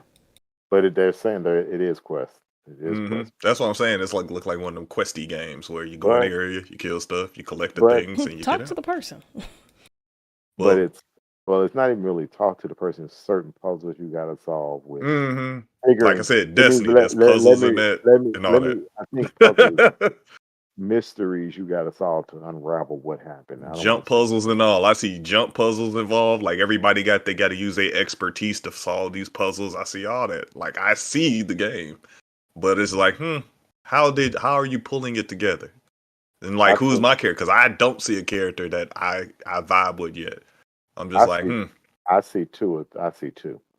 but they're saying that it is quest. It is quest. That's what I'm saying. It's look like one of them questy games where you go in the area, you kill stuff, you collect the But- things, and you Talk get to out. the person. But it's not even really talk to the person. It's certain puzzles you got to solve with. Like I said, Destiny, there's puzzles in that and all that. I think puzzles, mysteries you got to solve to unravel what happened. I don't Jump puzzles and all. I see jump puzzles involved. Like everybody got to use their expertise to solve these puzzles. I see all that. Like I see the game, but it's like, how are you pulling it together? And like, who's my character? Because I don't see a character that I vibe with yet. I'm just I see two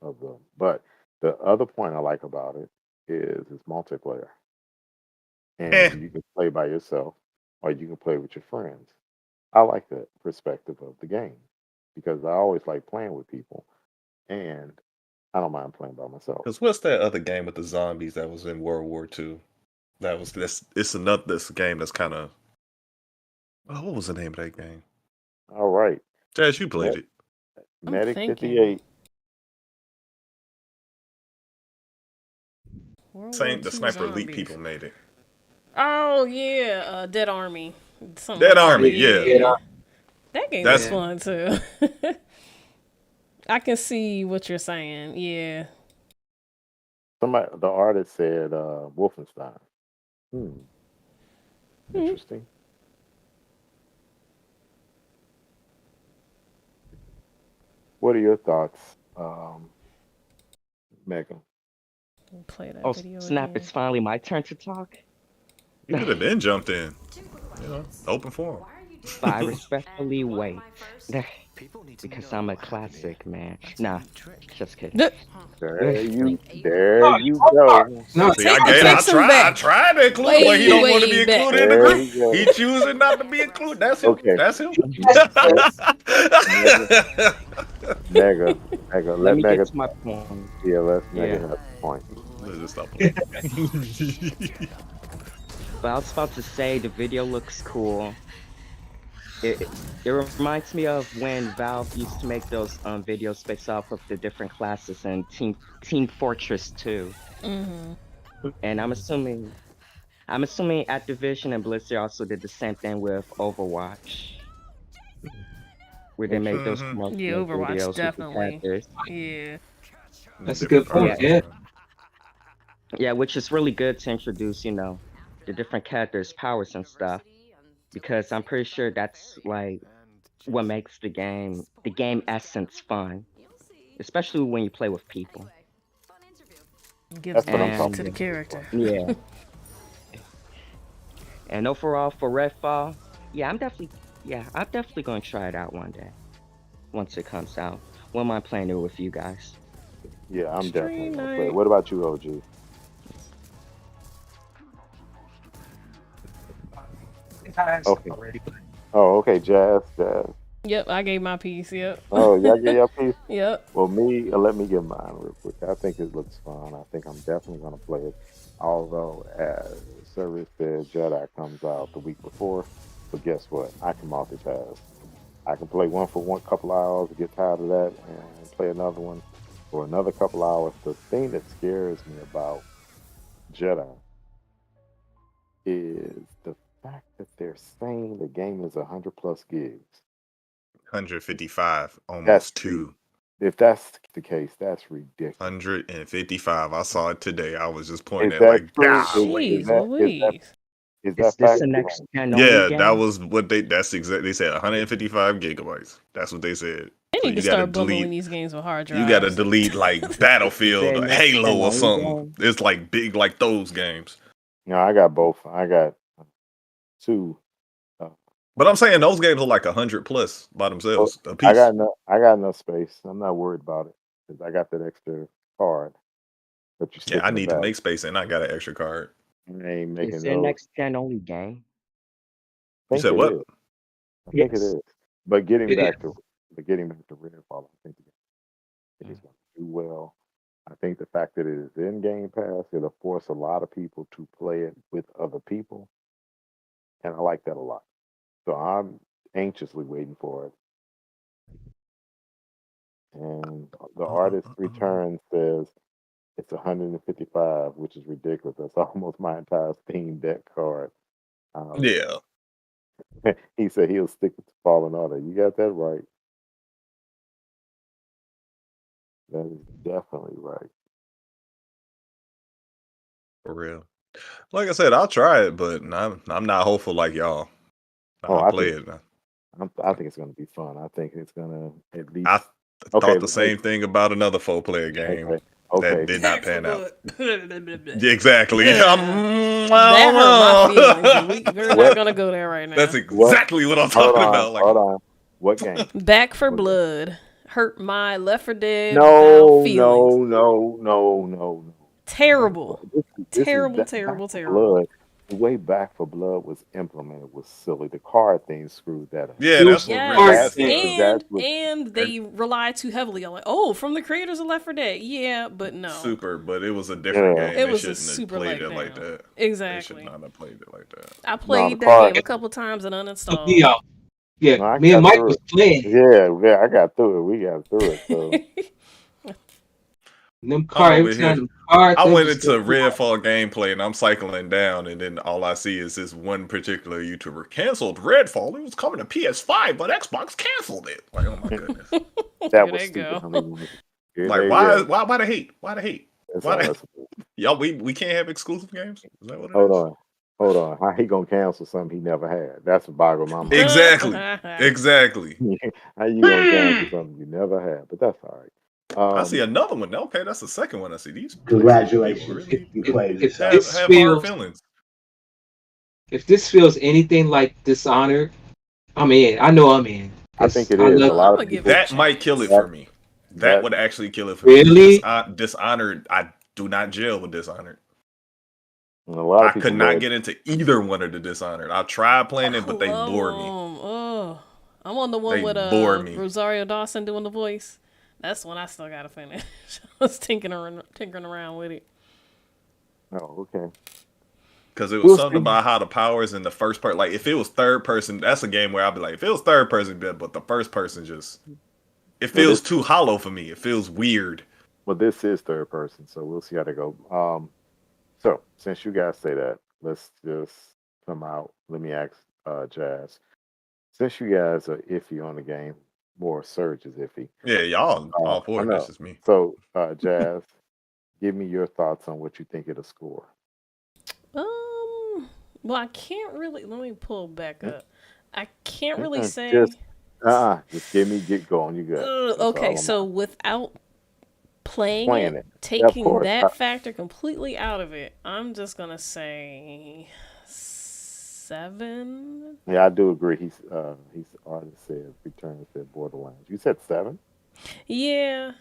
of them. But the other point I like about it is it's multiplayer. And you can play by yourself or you can play with your friends. I like that perspective of the game because I always like playing with people and I don't mind playing by myself. Because what's that other game with the zombies that was in World War II? It's another this game that's kind of. Oh, what was the name of that game? All right. Jazz, you played it. Medic thinking. 58. Same, the Sniper Elite people made it. Oh yeah, Dead Army. Dead Army, yeah. That game is fun too. I can see what you're saying. Yeah. The artist said Wolfenstein. Interesting. What are your thoughts, Megan? Play that Oh, video snap, again. it's finally my turn to talk. You could have been jumped in. Open forum. Why are you but I respectfully wait because I'm a classic, man. Nah, just kidding. There No, you go. no, See, I Take the get. fixing I back. tried to include, but he don't want to be Way back. included in the There group. you go. He choosing not to be included. That's him. Okay. That's him. Mega. Let Let me Mega. get to my point. Yeah, let's Mega Yeah. have the point. Let's just stop playing. But I was about to say the video looks cool. It reminds me of when Valve used to make those videos based off of the different classes in Team Fortress 2. And I'm assuming Activision and Blizzard also did the same thing with Overwatch, where they made those promotional Yeah, Overwatch videos with the definitely. characters. Yeah. that's a good point. Yeah. Yeah, which is really good to introduce, the different characters' powers and stuff, because I'm pretty sure that's like what makes the game essence fun, especially when you play with people. Gives That's what I'm life talking to the about. character. Yeah. And overall for RedFall, I'm definitely gonna try it out one day once it comes out. Wouldn't mind playing it with you guys. Yeah, I'm definitely Extreme gonna play. night. What about you, OG? Okay. Oh, okay, Jazz. Yep, I gave my piece. Yep. Oh, y'all get your piece. Yep. Well, let me get mine real quick. I think it looks fun. I think I'm definitely gonna play it. Although, as Service said, Jedi comes out the week before. But guess what? I can multitask. I can play one for one couple hours, get tired of that, and play another one for another couple hours. The thing that scares me about Jedi is the fact that they're saying the game is 100+ gigs. 155, That's almost 2. If that's the case, that's ridiculous. 155. I saw it today. I was just pointing Is at that like, true? golly. Is Jeez that Louise. is Is that this fact? a next gen only Yeah, game? that was what that's exactly. They said 155 gigabytes. That's what they said. They So need to you gotta start bundling delete. these games with hard drives. You gotta delete like Battlefield or next Halo gen or only something. game? It's like big like those games. No, I got both. I got two. But I'm saying those games are like 100 plus by themselves a piece. I got enough space. I'm not worried about it because I got that extra card. That you stick Yeah, I in the need to back. make space and I got an extra card. I ain't making Is it a those. next gen only game? I You think said it what? is. I think it Yes. is. But getting It back to Redfall, I think it is going to do well. I think the fact that it is in Game Pass, it'll force a lot of people to play it with other people, and I like that a lot. So I'm anxiously waiting for it. And the artist return says it's 155, which is ridiculous. That's almost my entire Steam Deck card. Yeah. He said he'll stick with Fallen Order. You got that right. That is definitely right. For real. Like I said, I'll try it, but I'm not hopeful like y'all. I'll play it. I think it's going to be fun. I think it's going to at least. I thought the same thing about another 4-player game that did not pan out. Exactly. That hurt my feelings. We're not gonna go there right now. That's exactly what I'm talking about. Like, hold on. What game? Back for Blood hurt my Left 4 Dead No. Terrible. This is Terrible. Back 4 Blood. The way Back 4 Blood was implemented was silly. The card thing screwed that up. Yeah, that's Yes, what and they rely too heavily on like, from the creators of Left 4 Dead. Yeah, but no. Super, but it was a different game. It was they a shouldn't super have played it letdown. like that. Exactly. They should not have played it like that. I played that game a couple times and uninstalled. Yeah, me and Mike was playing. Yeah, I got through it. We got through it. So. Them cards, I went into Redfall gameplay and I'm cycling down, and then all I see is this one particular YouTuber canceled Redfall. It was coming to PS5, but Xbox canceled it. Like, oh my goodness, that was stupid. Like, why the hate? Why the hate? Y'all, we can't have exclusive games. Is that what it is? Hold on. How he gonna cancel something he never had? That's what boggles my mind. Exactly. How you gonna cancel something you never had? But that's all right. I see another one. Okay, that's the second one I see. These Congratulations. Really if have this hard feelings. If this feels anything like Dishonored, I'm in. I know I'm in. I think it I is. A love lot I'ma of give people. it a That might kill it chance. for me. That That would actually kill it for me. really. Dishonored. I do not gel with Dishonored. a lot I of people could not love. get into either one of the Dishonored. I tried playing it, I but they love bore me. them. Oh, I'm on the one They with bore me. Rosario Dawson doing the voice. That's the one I still gotta finish. I was tinkering around with it. Oh, okay. Because it was We'll something see. about how the powers in the first part, like if it was third person, that's a game where I'd be like, if it was third person, good, but the first person just, it Well, feels this too hollow for me. It feels weird. this is third person, so we'll see how they go. So since you guys say that, let's just come out. Let me ask Jazz. Since you guys are iffy on the game, more Surge is iffy. Yeah, y'all all for I it. That's know. just me. So Jazz, give me your thoughts on what you think it'll score. Well, I can't really. Let me pull back Mm, up. I can't really Just say. just get going. You good? That's Okay, all I'm so without playing playing it, it. Yeah, of taking course. that factor completely out of it, I'm just gonna say 7. Yeah, I do agree. He's artist said Return said Borderlands. You said 7? Yeah,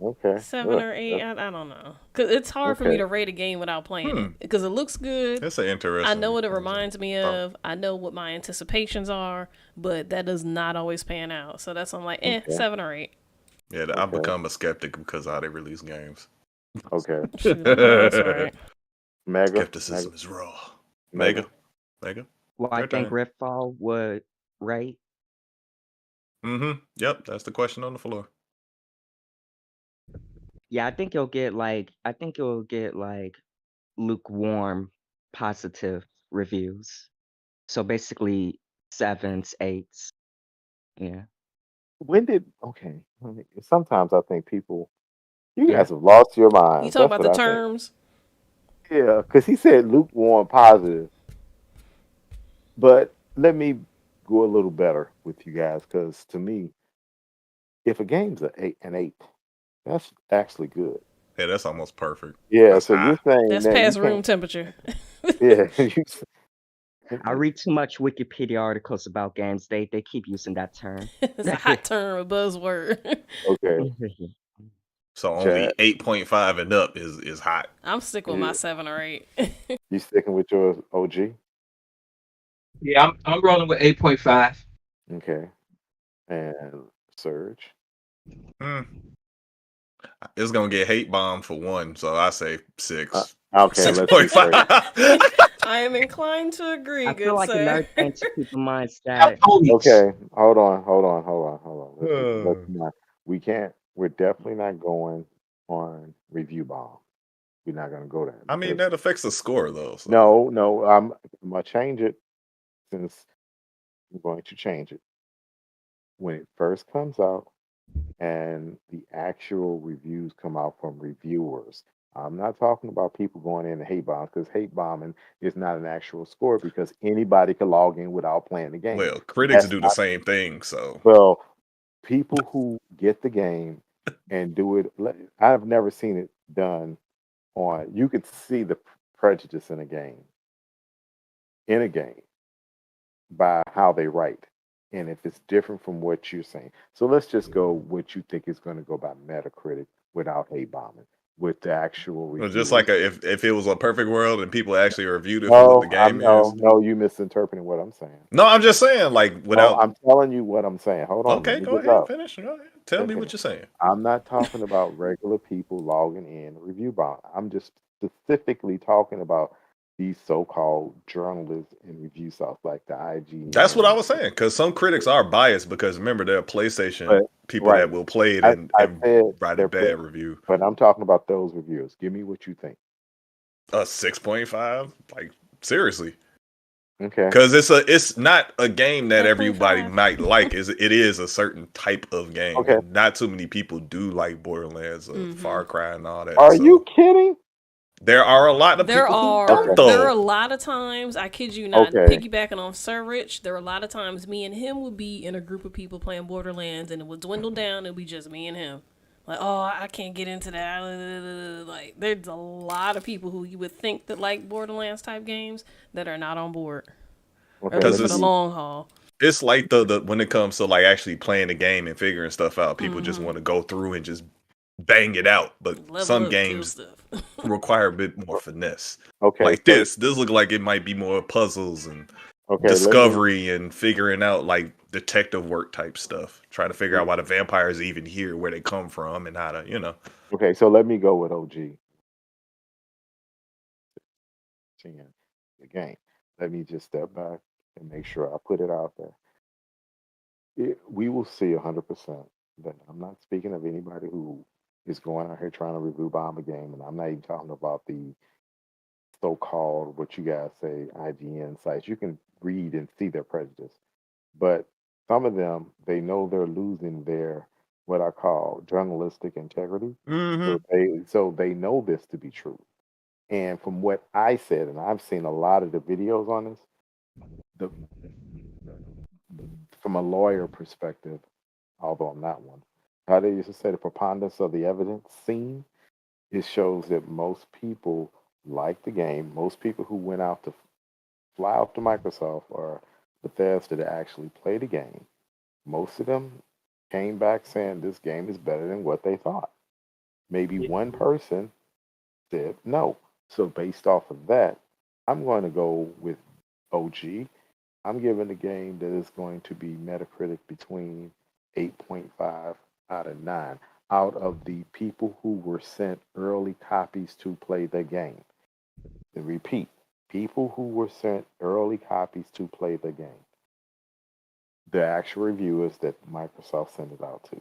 Okay. 7 or 8. I don't know, cause it's hard for me Okay. to rate a game without playing Hmm. it. Because it looks good. That's an I interesting. know what it reminds me thought. of. I know what my anticipations are, but that does not always pan out. So that's why I'm like, Okay. 7 or 8. Yeah, I've Okay. become a skeptic because of how they release games. Okay. Shoot, I know that's right. Mega. Skepticism is raw. Mega. Well, I Your think turn. Redfall would rate. Yep, that's the question on the floor. Yeah, I think you'll get like lukewarm positive reviews. So basically 7s, 8s. Yeah. When did okay? Sometimes I think people, you Yeah. guys have lost your You minds. talking That's about what the I think. terms? Yeah, because he said lukewarm positive, but let me go a little better with you guys because to me, if a game's an eight, that's actually good. Yeah, that's almost perfect. Yeah, That's so high. you're saying That's that you past room can't. temperature. Yeah, I read too much Wikipedia articles about games. They keep using that term. It's a hot term, a buzzword. okay, So Chad. only 8.5 and up is hot. I'm sticking with Yeah. my 7 or 8. You sticking with yours, OG? Yeah, I'm rolling with 8.5. Okay, and Surge. Hmm. It's gonna get hate bombed for one, so I say 6. Okay, let's be straight. 6.5. I am inclined to agree, I good feel like sir. another thing to keep in mind is Y'all that ponies. Okay, hold on. Let's not. We can't. We're definitely not going on review bomb. We're not gonna go there. I mean, Because that affects the score though. So. no. I'm gonna change it since I'm going to change it when it first comes out and the actual reviews come out from reviewers. I'm not talking about people going in and hate bombs because hate bombing is not an actual score because anybody can log in without playing the game. Well, critics That's do the not same thing, so well. People who get the game and do it. I've never seen it done on. You could see the prejudice in a game by how they write, and if it's different from what you're saying. So let's just go what you think is going to go by Metacritic without hate bombing with the actual well, reviewers. just like if it was a perfect world and people actually reviewed it for what the game is. No, you misinterpreting what I'm saying. No, I'm just saying, like No, without. I'm telling you what I'm saying. Hold on, let Okay, me go get ahead, up. finish. Go ahead. Tell me Okay. what you're saying. I'm not talking about regular people logging in review bomb. I'm just specifically talking about these so-called journalists and review sites like the IGN. That's what I was saying, because some critics are biased because remember there are PlayStation But people right, that will play it I and said write a they're bad review. but I'm talking about those reviews. Give me what you think. 6.5, like seriously, Okay. because it's not a game that everybody 8.5. might like. It is a certain type of game. Okay. And not too many people do like Borderlands or Far Cry and all that. Are so you kidding? there are a lot of There people who are don't there are a though. lot of times, I kid you not, Okay. piggybacking on Sir Rich, there are a lot of times me and him would be in a group of people playing Borderlands and it would dwindle down, it'd be just me and him. Like, oh, I can't get into that. Like, there's a lot of people who you would think that like Borderlands type games that are not on board. Or Okay. at Because least for the it's- long haul. It's like the when it comes to like actually playing the game and figuring stuff out, people just want to go through and just bang it out. But Level some up, kill games stuff. require a bit more finesse. Okay, Like so this look like it might be more puzzles and okay, let me. discovery and figuring out like detective work type stuff. Trying to figure out why the vampires are even here, where they come from, and how to, you know. Okay, so let me go with OG. Seeing the game. Let me just step back and make sure I put it out there. We will see 100% that I'm not speaking of anybody who is going out here trying to review bomb a game, and I'm not even talking about the so-called what you guys say IGN sites. You can read and see their prejudice, but some of them they know they're losing their what I call journalistic integrity. So they know this to be true. And from what I said, and I've seen a lot of the videos on this, the from a lawyer perspective, although I'm not one, how they used to say the preponderance of the evidence seen, it shows that most people like the game. Most people who went out to fly out to Microsoft or Bethesda to actually play the game, most of them came back saying this game is better than what they thought. Maybe one person said no. So based off of that, I'm going to go with OG. I'm giving the game that is going to be Metacritic between 8.5 out of 9 out of the people who were sent early copies to play the game. And repeat, people who were sent early copies to play the game. The actual reviewers that Microsoft sent it out to,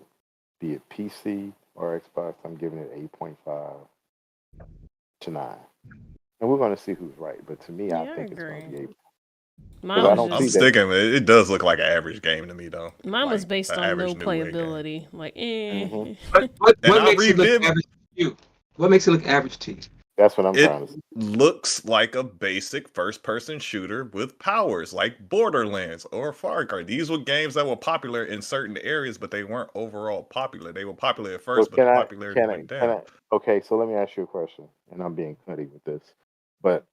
be it PC or Xbox, I'm giving it 8.5 to 9. And we're going to see who's right. But to me, Yeah, I I think it's agree. going to be 8. Mine I was don't I'm see that. sticking with it. It does look like an average game to me, though. Mine was Like, based an on no average new wave game. playability. Like, Mhm. What And I makes it look reviewed. average to you? What makes it look average to you? That's what I'm It trying to see. looks like a basic first-person shooter with powers, like Borderlands or Far Cry. These were games that were popular in certain areas, but they weren't overall popular. They were popular at So first, but the can I, popularity can I, went can down. I, okay, so let me ask you a question. And I'm being cutty with this, but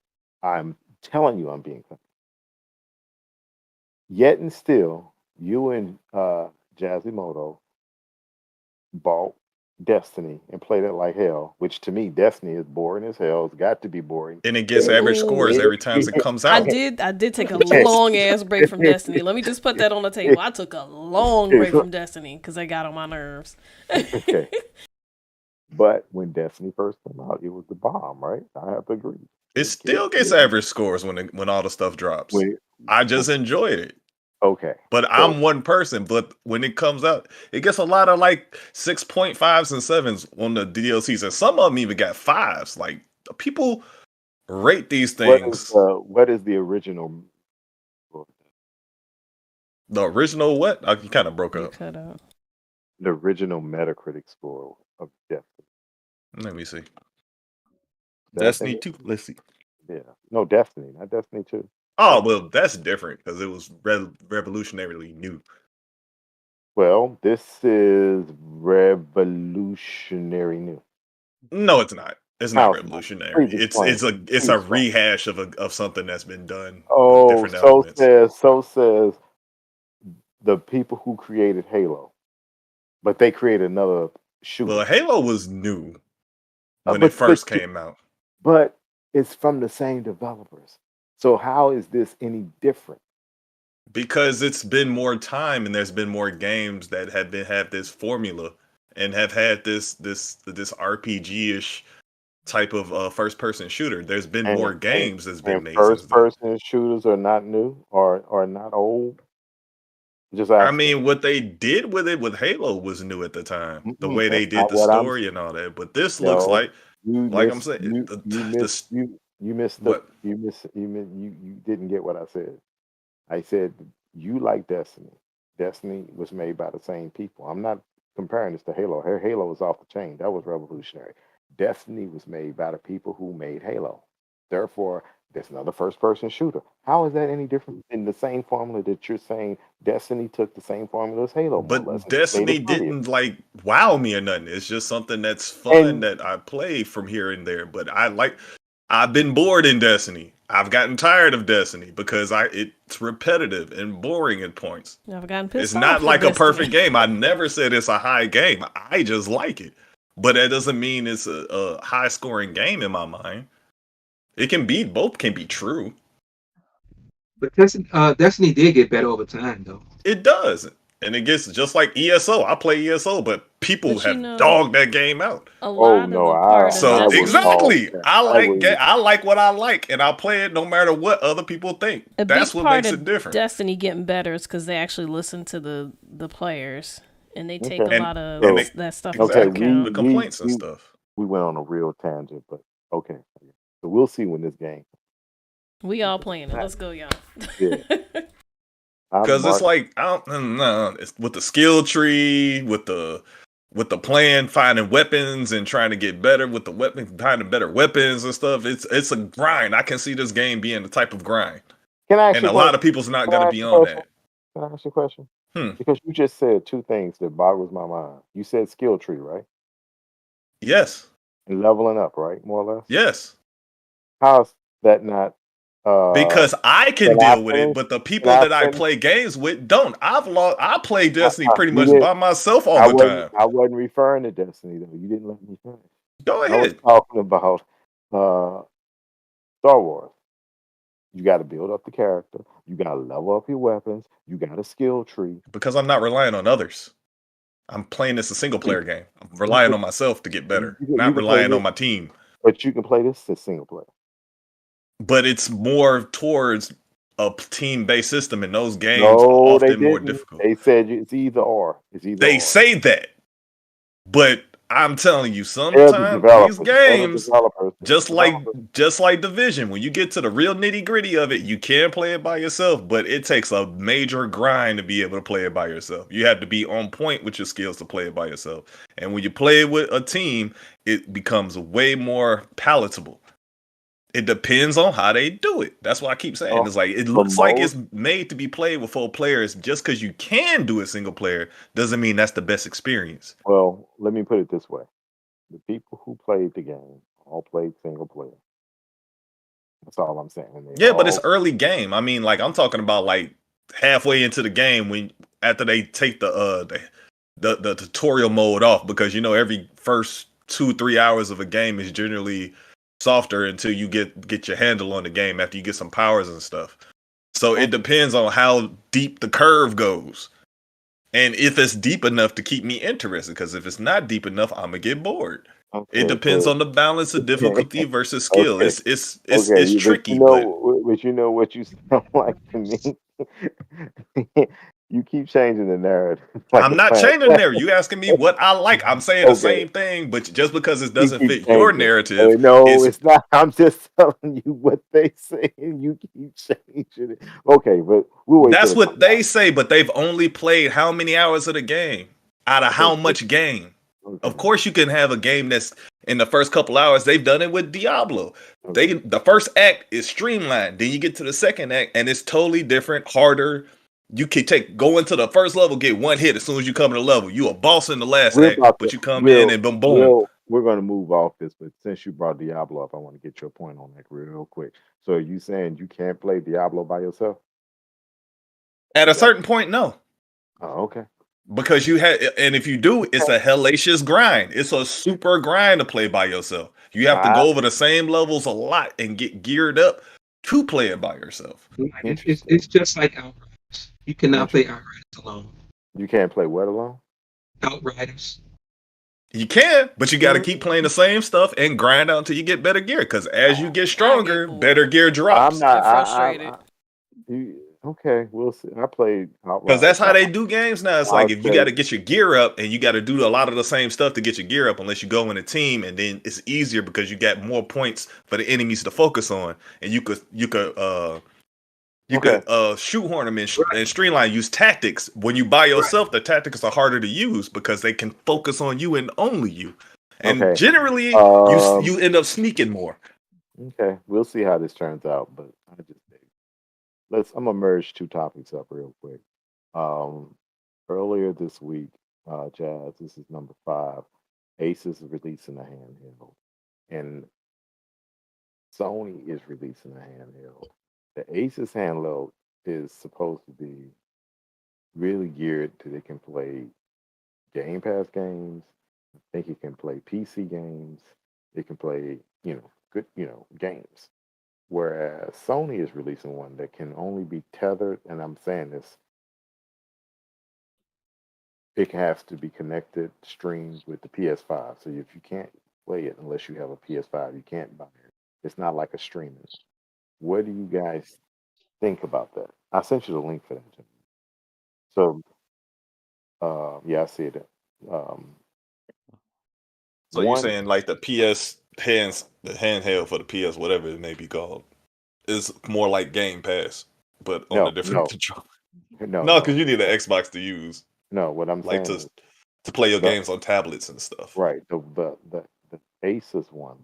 I'm telling you I'm being cutty. Yet and still, you and Jazzy bought Destiny and played it like hell, which to me, Destiny is boring as hell. It's got to be boring. And it gets average scores every time it comes I out. did take a long ass break from Destiny. Let me just put that on the table. I took a long break from Destiny because they got on my nerves. Okay. But when Destiny first came out, it was the bomb, right? I have to agree. It still gets average scores when all the stuff drops. I just enjoyed it. Okay. But I'm one person. But when it comes out, it gets a lot of like 6.5s and 7s on the DLCs, and some of them even got 5s. Like people rate these things. What is the original? The original what? I kind of broke up. Cut out. The original Metacritic score of Destiny. Let me see. Destiny 2. Let's see. Yeah. No, Destiny, not Destiny 2. Oh, well, that's different because it was revolutionarily new. Well, this is revolutionary new. No, it's not. It's not revolutionary. Please It's a rehash of something that's been done. Oh, with different elements. so says the people who created Halo, but they created another shooter. Well, Halo was new when it first came out. But it's from the same developers. So how is this any different? Because it's been more time and there's been more games that have had this formula and have had this RPG-ish type of first person shooter. There's been more games that's been made. First person shooters are not new or not old. Just asking. I mean, what they did with it with Halo was new at the time. The way they did the story and all that. But this looks like I'm saying, you didn't get what I said. I said you like Destiny. Destiny was made by the same people. I'm not comparing this to Halo. Halo was off the chain. That was revolutionary. Destiny was made by the people who made Halo. Therefore, there's another first-person shooter. How is that any different in the same formula that you're saying Destiny took the same formula as Halo? But Destiny didn't like wow me or nothing. It's just something that's fun that I play from here and there. But I like I've been bored in Destiny. I've gotten tired of Destiny because it's repetitive and boring at points. I've gotten It's pissed not off with like a Destiny. perfect game. I never said it's a high game. I just like it. But that doesn't mean it's a high scoring game in my mind. It can be, both can be true. But Destiny did get better over time, though. It does. And it gets just like ESO. I play ESO, but people But you have know, dogged that game out. a Oh lot no, of a part of So I would Destiny, call exactly, that. I I like what I like, and I'll play it no matter what other people think. a That's big what part makes of it different. Destiny getting better is because they actually listen to the players and they take Okay. a And lot of So that stuff into okay, exactly the account. complaints and stuff. we went on a real tangent, but okay. So we'll see when this game. We all playing it. Let's go, y'all. Yeah. Because it's like I don't know, it's with the skill tree, with the plan, finding weapons and trying to get better with the weapon, finding better weapons and stuff. It's a grind. I can see this game being the type of grind, Can I ask and you a a lot question? of people's not Can going I to ask be you a on question? that. Can I ask you a question? Hmm. Because you just said two things that boggles my mind. You said skill tree, right? Yes, And leveling up, right? More or less. yes. How's that not? Because I can Can I deal with it, finish? but the Can people I that I finish? play games with don't. I play Destiny pretty You much did. by myself all I the wasn't. time. I wasn't referring to Destiny though. You didn't let me finish. Go I was ahead. talking about Star Wars. You got to build up the character. You got to level up your weapons. You got a skill tree. Because I'm not relying on others. I'm playing this a single player game. I'm relying on myself to get better, You not can play relying this, on my team. but you can play this as single player. But it's more towards a team-based system, and those games are No, they often more didn't. difficult. They said it's either or. It's either They or. say that, but I'm telling you, They're the sometimes these developers. They're the games, developers. just like Division, when you get to the real nitty-gritty of it, you can play it by yourself, but it takes a major grind to be able to play it by yourself. You have to be on point with your skills to play it by yourself. And when you play it with a team, it becomes way more palatable. It depends on how they do it. That's what I keep saying. It's like it looks like it's made to be played with 4 players. Just because you can do a single player doesn't mean that's the best experience. Well, let me put it this way: the people who played the game all played single player. That's all I'm saying. Yeah, but it's early game. I mean, like I'm talking about like halfway into the game when after they take the tutorial mode off, because you know every first 2-3 hours of a game is generally softer until you get your handle on the game after you get some powers and stuff. So it depends on how deep the curve goes. And if it's deep enough to keep me interested, because if it's not deep enough, I'm gonna get bored. Okay, It depends on the balance of difficulty versus skill. Okay. It's tricky, but you know what you sound like to me. You keep changing the narrative. Like I'm a not plant. changing there. You asking me what I like. I'm saying the same thing, but just because it doesn't keep fit your changing. narrative, No, it's not. I'm just telling you what they say, and you keep changing it. Okay, but we'll wait. That's what they say, but they've only played how many hours of the game out of how much game? Okay. Of course, you can have a game that's in the first couple hours. They've done it with Diablo. The first act is streamlined. Then you get to the second act, and it's totally different, harder. You can go into the first level, get one hit as soon as you come to the level. You a boss in the last act, but you come in and boom. We're going to move off this, but since you brought Diablo up, I want to get your point on that real quick. So are you saying you can't play Diablo by yourself? At a certain point, no. Oh, okay. Because and if you do, it's a hellacious grind. It's a super grind to play by yourself. You have to go over the same levels a lot and get geared up to play it by yourself. It's just like Outriders. You cannot play Outriders alone. You can't play what alone? Outriders. You can, but you got to keep playing the same stuff and grind out until you get better gear. Because as you get stronger, better gear drops. I'm not frustrated. Okay, we'll see. I played because that's how they do games now. It's like if you got to get your gear up and you got to do a lot of the same stuff to get your gear up, unless you go in a team, and then it's easier because you got more points for the enemies to focus on, and you could shoehorn them and streamline, use tactics. When you by yourself, the tactics are harder to use because they can focus on you and only you. And generally, you end up sneaking more. Okay, we'll see how this turns out. But I'm gonna merge two topics up real quick. Earlier this week, Jazz, this is number 5. ASUS is releasing a handheld, and Sony is releasing a handheld. The Asus handheld is supposed to be really geared to they can play Game Pass games. I think it can play PC games. It can play, good, games. Whereas Sony is releasing one that can only be tethered, and I'm saying this, it has to be connected, streamed with the PS5. So if you can't play it unless you have a PS5, you can't buy it. It's not like a streaming. What do you guys think about that? I sent you the link for that, Jim. So, yeah, I see it. Um, So you're one, saying like the the handheld for the PS, whatever it may be called, is more like Game Pass, but on a no, different no, control. no, No, because no, you need an Xbox to use, no. What I'm like saying is to play your the games on tablets and stuff. right, the Asus one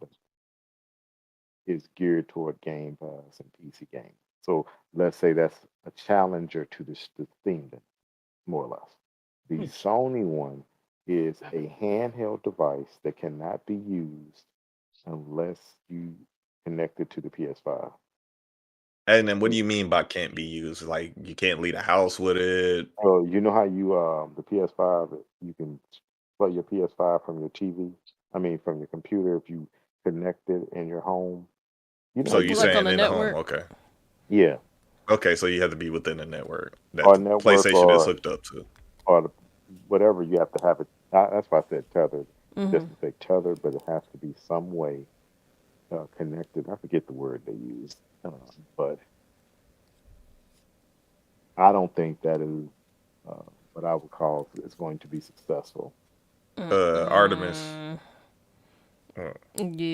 is geared toward Game Pass and PC games. So let's say that's a challenger to the Steam Deck, more or less. The Sony one is a handheld device that cannot be used unless you connect it to the PS5. And then what do you mean by can't be used? Like you can't leave the house with it. So you know how you the PS5 you can play your PS5 from your TV. I mean from your computer if you connect it in your home. You know how So you you can Like on saying the in the home? network. Okay, yeah, okay. So you have to be within the network that or the network PlayStation is hooked up to. or whatever you have to have it. That's why I said tethered, Hmm. just to say tethered, but it has to be some way connected. I forget the word they use, but I don't think that is what I would call is going to be successful. Artemis Mm,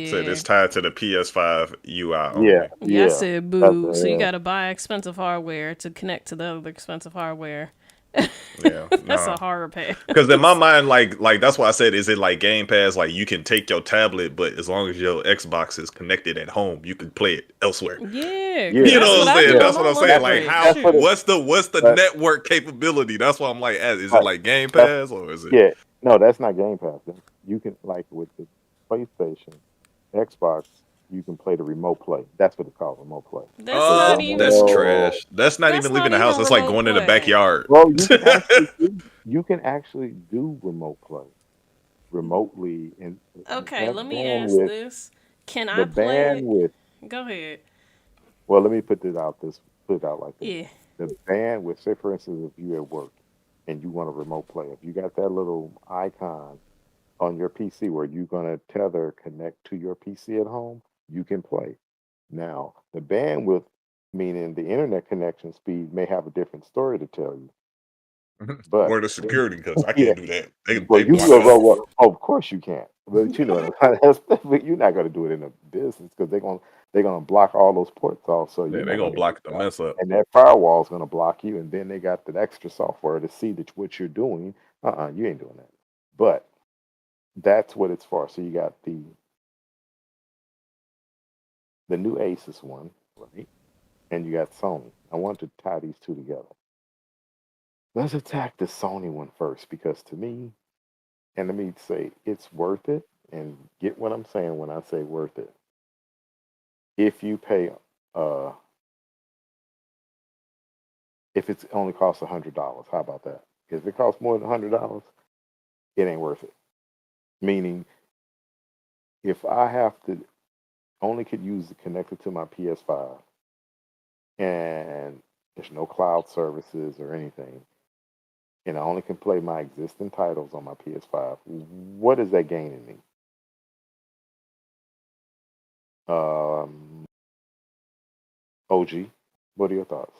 said yeah. it's tied to the PS5 UI Yeah, only. Yeah, I yeah, said that's boo. So you gotta buy expensive hardware to connect to the other expensive hardware. Yeah, That's a no. horror pass. Because in my mind, like that's why I said, is it like Game Pass? Like you can take your tablet, but as long as your Xbox is connected at home, you can play it elsewhere. Yeah, yeah, because You that's know what what I'm I saying? do yeah. on That's what all I'm saying. That's Like upgrades. how that's what Shoot. it. what's the But network capability? That's why I'm like, is it right, like Game that's Pass or is it? yeah. No, that's not Game Pass. You can like with the PlayStation, Xbox, you can play the remote play. That's what it's called, remote play. That's So not That's even. well, trash. That's not That's even leaving not the house. even That's like remote going in the play. backyard. well, you can actually do remote play remotely, and Okay, have let me ask bandwidth. this. Can The I play it? bandwidth. Go ahead. Well, let me put it out like this. Yeah. The bandwidth. Say, for instance, if you at work and you want a remote play, if you got that little icon on your PC where you're gonna tether connect to your PC at home, you can play. Now, the bandwidth, meaning the internet connection speed, may have a different story to tell you. But Or the security, because I yeah, can't do that. They well, they you block it well, out. well, of course you can't. But you know, but you're not gonna do it in a business because they're gonna block all those ports off, so Yeah, you're they not gonna gonna get block it the out. mess up. And that firewall is gonna block you, and then they got that extra software to see that what you're doing. You ain't doing that. But that's what it's for. So you got the new Asus one, right? And you got Sony. I want to tie these two together. Let's attack the Sony one first because to me, and let me say it's worth it, and get what I'm saying when I say worth it. If you pay, uh, if it's only costs $100, how about that? If it costs more than $100, it ain't worth it. Meaning, if I have to only could use it connected to my PS5, and there's no cloud services or anything, and I only can play my existing titles on my PS5, what is that gaining me? OG, what are your thoughts?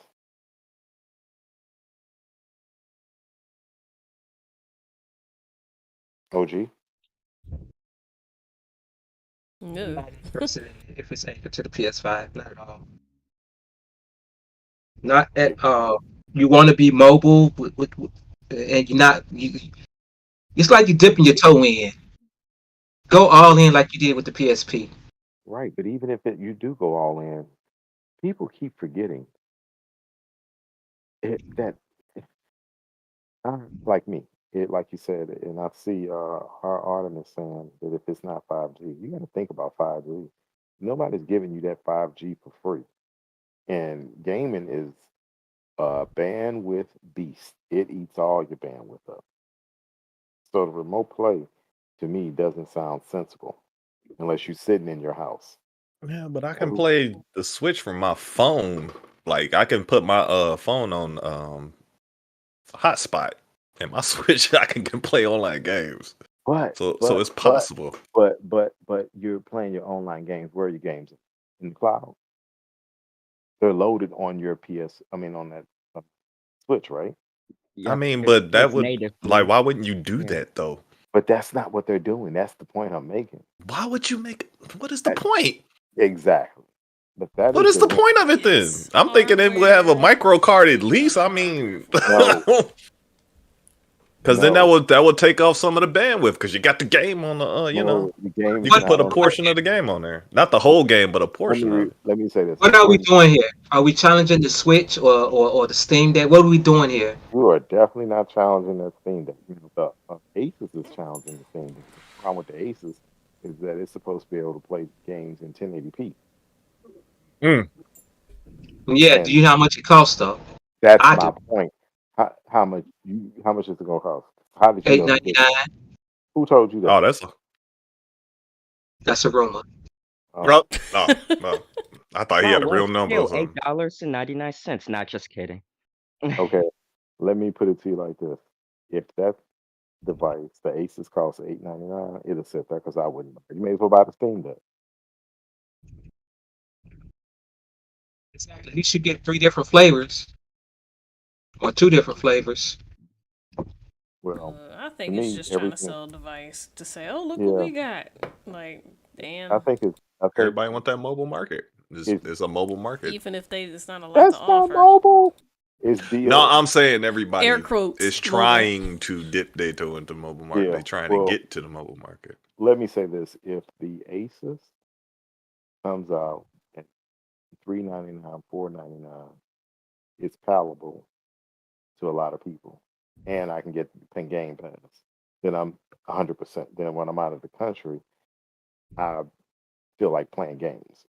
OG? No. Not interested in it if it's anchored to the PS5. Not at all. Not at all. You want to be mobile, and you're not. It's like you're dipping your toe in. Go all in like you did with the PSP. Right, but even if you do go all in, people keep forgetting that like me, like you said, and I see our Artemis saying that if it's not 5G, you got to think about 5G. Nobody's giving you that 5G for free. And gaming is a bandwidth beast. It eats all your bandwidth up. So the remote play to me doesn't sound sensible unless you're sitting in your house. Yeah, but I can Every- play the Switch from my phone. Like I can put my phone on hotspot and my Switch. I can play online games. But So it's possible. but you're playing your online games. Where are your games? In the cloud. They're loaded on your on that Switch, right? I mean, it's, but that it's would natively. like why wouldn't you do Yeah. that though? But that's not what they're doing. That's the point I'm making. Why would you make what is the That- point? Exactly. But that What is the win- point of it then? It's I'm thinking they would have a hardware. micro card at least. I mean, No. because then No. that would take off some of the bandwidth because you got the game on the you know, the game. you can put a portion of the game on there, not the whole game, but a portion of it. Let me say this. What are we doing here? Are we challenging the Switch or the Steam Deck? What are we doing here? You are definitely not challenging that Steam Deck. The Asus is challenging the Steam Deck. The problem with the Asus is that it's supposed to be able to play games in 1080p. Yeah. And Do you know how much it costs though? that's I my do. point. How much is it gonna cost? How did you know? $8.99. Who told you that? Oh, That's a rumor. bro. No. I thought he had a real number or something. $8.99. Not just kidding. Okay, let me put it to you like this: if that device, the Asus, costs $8.99, it'll sit there because I wouldn't buy it. You may as well buy the Steam Deck. Exactly. You should get 3 different flavors or 2 different flavors. Well, I think to it's me, just trying to everything- sell a device to say, "Oh, look Yeah. what we got!" Like, damn. I think Everybody want that mobile market. It's a mobile market. Even if it's not a lot that's to not offer. mobile. It's the No, I'm saying everybody Air quotes, is trying to dip their toe into mobile market. Yeah, They're trying well- to get to the mobile market. Let me say this: if the Asus comes out at $3.99, $4.99, it's palatable to a lot of people, and I can get the Game Pass. Then I'm 100%. Then when I'm out of the country, I feel like playing games,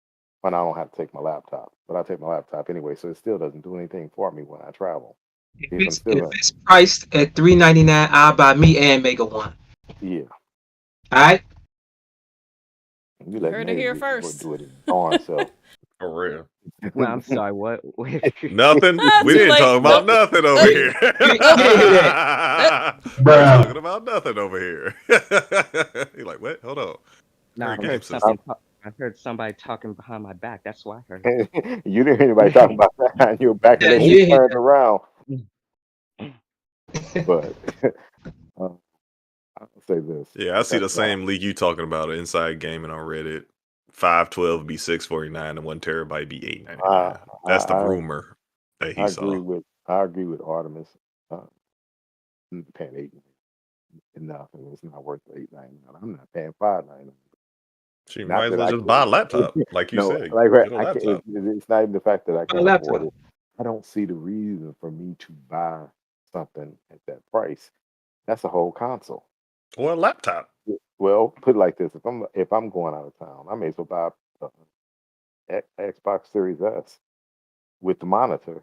when I don't have to take my laptop. But I take my laptop anyway, so it still doesn't do anything for me when I travel. If it's priced at $3.99, I'll buy me and Mega One. Yeah, All right. you let Heard it Mega here One first. do it in darn self. For real. No, I'm sorry. What? Nothing. We Too didn't late. talk about Nope. nothing over here. You didn't hear that. We're talking about nothing over here. You're like, what? Hold on. No, I Great game heard system. I heard somebody talking behind my back. That's why I heard. You didn't hear anybody talking about that, and you're back Yeah, and you you hear turned around. But I'll say this. Yeah, I see the That's why- same league you talking about. Inside gaming on Reddit. 512 be $6.49 and 1 terabyte be $8.99. That's the rumor that he saw. I agree with Artemis. I'm paying $8 nothing. It's not worth $8.99. I'm not paying $5.99. She Not might as that well I just can- buy a laptop, like you No, said. like Get a I can't, laptop. it's not even the fact that I a can't laptop. afford it. I don't see the reason for me to buy something at that price. That's a whole console. Or a laptop. Well, put it like this: if I'm going out of town, I may as well buy Xbox Series S with the monitor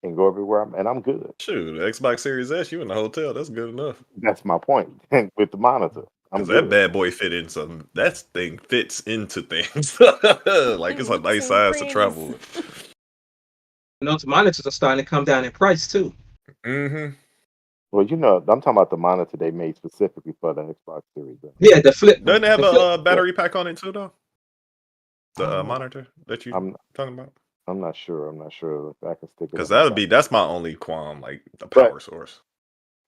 and go everywhere I'm good. Shoot, the Xbox Series S, you in the hotel. That's good enough. That's my point. With the monitor, I'm Because good. that bad boy fit in some. That thing fits into things. Like it's a Nooks nice and size to crannies. travel. You know, the monitors are starting to come down in price too. Mm-hmm. Well, I'm talking about the monitor they made specifically for the Xbox Series S. Yeah, the flip. Doesn't it have the flip- a battery pack on it too, though? The Oh, monitor that you're I'm talking about? I'm not sure. I'm not sure if I can stick it. Because up. that's my only qualm, like the But- power source.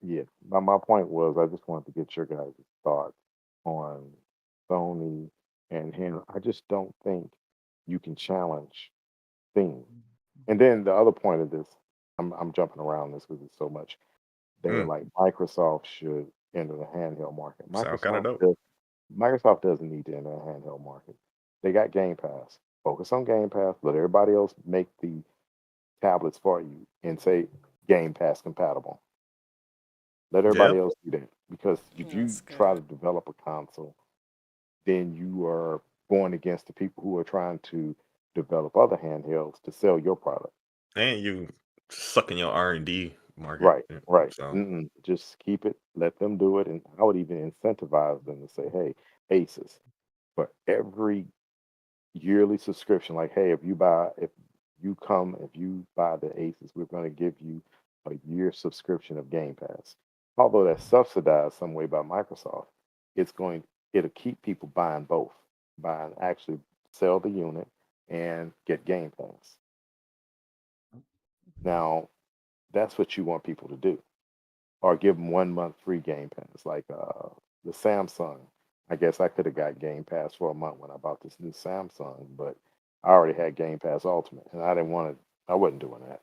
Yeah, but my point was I just wanted to get your guys' thoughts on Sony and Henry. I just don't think you can challenge things. And then the other point of this, I'm jumping around this because it's so much. They're like Microsoft should enter the handheld market. Sound kinda dope. Microsoft doesn't need to enter the handheld market. They got Game Pass. Focus on Game Pass. Let everybody else make the tablets for you and say Game Pass compatible. Let everybody else do that. Because if you That's good. try to develop a console, then you are going against the people who are trying to develop other handhelds to sell your product. And you sucking your R&D market. Right, right. So Just keep it, let them do it, and I would even incentivize them to say, "Hey, ASUS, for every yearly subscription, like, hey, if you buy the ASUS, we're going to give you a year subscription of Game Pass. Although that's subsidized some way by Microsoft, it's going it'll keep people buying both, buying actually sell the unit and get Game Pass. Now, that's what you want people to do, or give them 1 month free Game Pass, like the Samsung. I guess I could have got Game Pass for a month when I bought this new Samsung, but I already had Game Pass Ultimate, and I didn't want to. I wasn't doing that.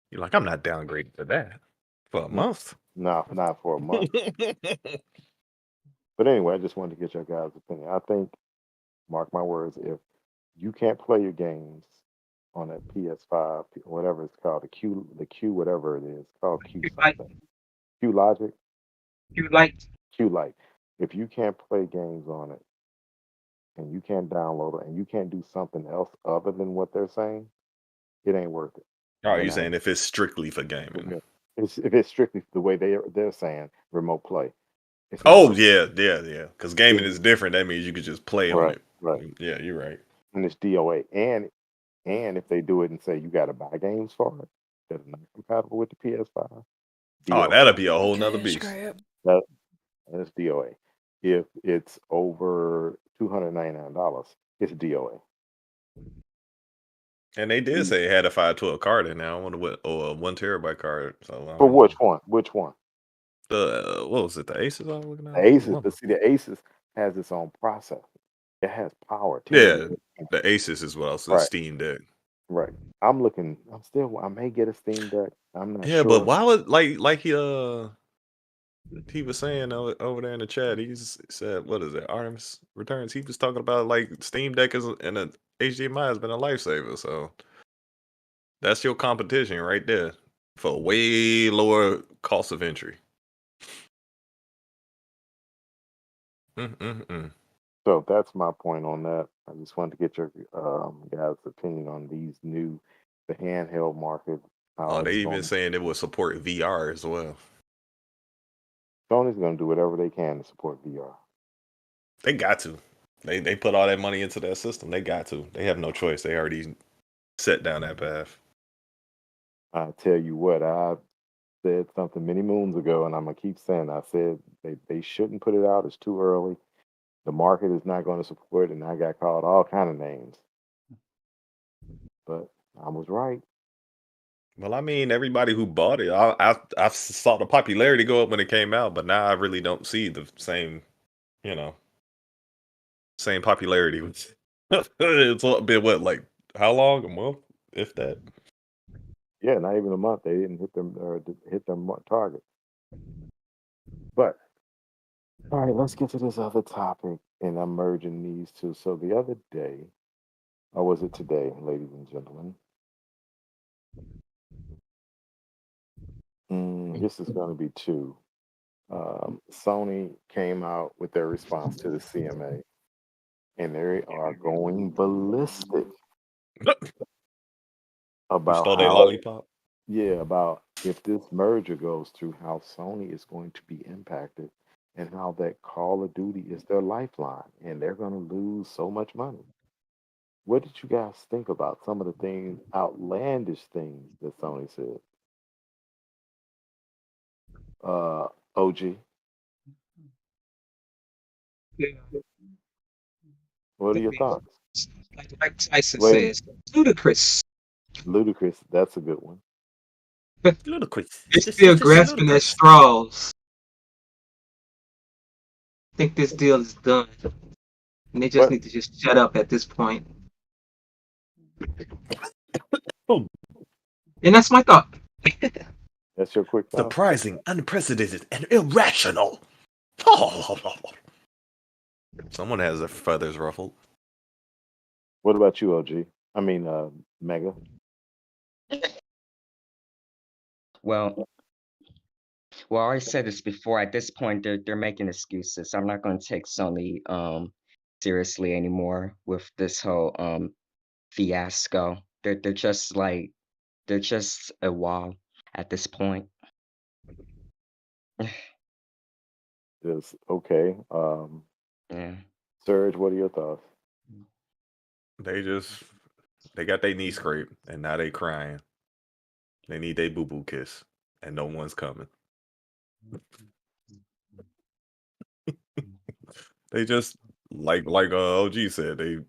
you're like, I'm not downgraded to that for a Mm, month. not for a month. But anyway, I just wanted to get your guys' opinion. I think, mark my words, if you can't play your games on that PS5, whatever it's called, the Q, whatever it is, called Q You like, something, Q Logic, you like, Q Lite. If you can't play games on it and you can't download it and you can't do something else other than what they're saying, it ain't worth it. Oh, And you saying if it's strictly for gaming? if it's strictly the way they're saying remote play, it's not Oh worth it. yeah. Because gaming Yeah, is different. That means you could just play on right, it. right. Yeah, you're right. And it's DOA. And if they do it and say you got to buy games for it that are not compatible with the PS5, Oh, DOA. that'll be a whole nother Cash beast. grab. That's DOA. If it's over $299, it's DOA. And they did say it had a 512 card in now. I wonder what, or a 1 terabyte card. So I For don't which know. one? Which one? What was it? The Aces I was looking The at. Asus. But see, the Asus has its own processor. It has power. 10 Yeah, gig. the Aces is what I said. Right, Steam Deck. right. I may get a Steam Deck. I'm not Yeah, but sure. why would he was saying over there in the chat, said, what is it, Artemis Returns? He was talking about like Steam Deck and a HDMI has been a lifesaver. So that's your competition right there for way lower cost of entry. Mm-mm-mm. So that's my point on that. I just wanted to get your guys' opinion on the handheld market, how Oh, they it's even going. saying it will support VR as well. Sony's going to do whatever they can to support VR. They got to. They put all that money into that system. They got to. They have no choice. They already set down that path. I tell you what, I said something many moons ago, and I'm gonna keep saying. I said they shouldn't put it out. It's too early. The market is not going to support it, and I got called all kind of names. But I was right. Well, I mean, everybody who bought it, I saw the popularity go up when it came out, but now I really don't see the same, you know, same popularity. It's been what, like how long? A month, if that. Yeah, not even a month. They didn't hit their target. But all right, let's get to this other topic, and I'm merging these two. So the other day, or was it today, ladies and gentlemen? This is going to be two. Sony came out with their response to the CMA, and they are going ballistic You about stole their how, lollipop. yeah, about if this merger goes through, how Sony is going to be impacted, and how that Call of Duty is their lifeline, and they're going to lose so much money. What did you guys think about some of the things, outlandish things that Sony said? OG, yeah. what are I your mean, thoughts? like Mike Tyson Lady, says, ludicrous. Ludacris, that's a good one. Ludicrous. They're Just, still just grasping at ludicrous. straws. I think this deal is done, and they just What? need to just shut up at this point. Oh, And that's my thought. That's your quick thought? surprising, unprecedented, and irrational. Someone has their feathers ruffled. What about you, OG? I mean, Mega. Well, Well, I already said this before. At this point, they're making excuses. I'm not going to take Sony seriously anymore with this whole fiasco. They're just like they're just a wall at this point. Just okay. Yeah. Serge, what are your thoughts? They got their knee scraped and now they crying. They need their boo boo kiss, and no one's coming. They just like OG said, they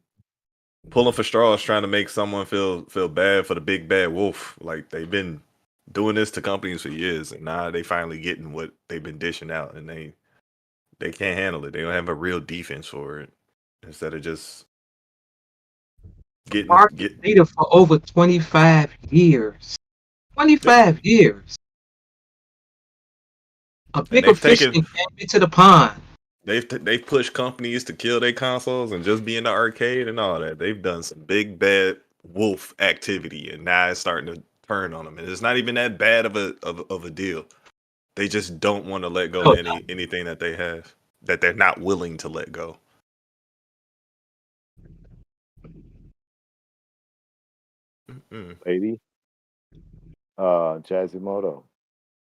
pulling for straws, trying to make someone feel bad for the big bad wolf. Like they've been doing this to companies for years, and now they finally getting what they've been dishing out, and they can't handle it. They don't have a real defense for it. Instead of just getting Market leader for over 25 years. 25 years. A bigger fish than came into the pond. They've pushed companies to kill their consoles and just be in the arcade and all that. They've done some big bad wolf activity, and now it's starting to turn on them. And it's not even that bad of a deal. They just don't want to let go of anything that they have, that they're not willing to let go. Lady, Jazimoto,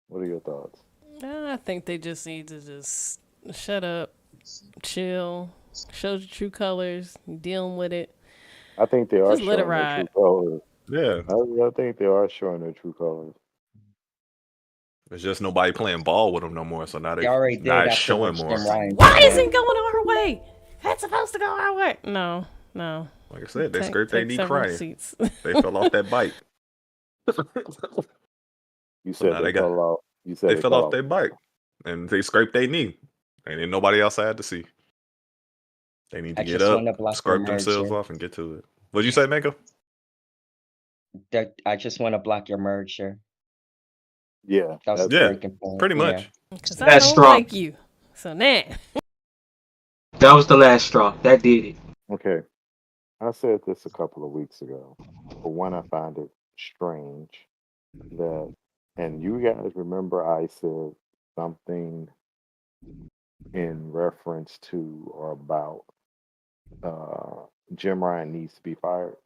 what are your thoughts? I think they just need to just shut up, chill, show your true colors, dealing with it. I think they are Just let it showing their ride. true colors. Yeah, I think they are showing their true colors. it's just nobody playing ball with them no more. So now They already did not after showing what more. Jim Ryan Why said. isn't going our way? That's supposed to go our way. No. Like I said, they scraped their knee several crying. seats. They fell off that bike. You said now they they fell off. You said they fell off their bike, and they scraped their knee. And ain't nobody outside to see. They need to I get just up, wanna block scrub your themselves merger. off, and get to it. What'd you say, Mako? I just want to block your merger. Yeah, That was the Yeah, breaking point. pretty Yeah. much. Because I That's don't strong. like you. So nah. That was the last straw. That did it. Okay. I said this a couple of weeks ago. For one, I find it strange that, and you guys remember I said something in reference to or about Jim Ryan needs to be fired.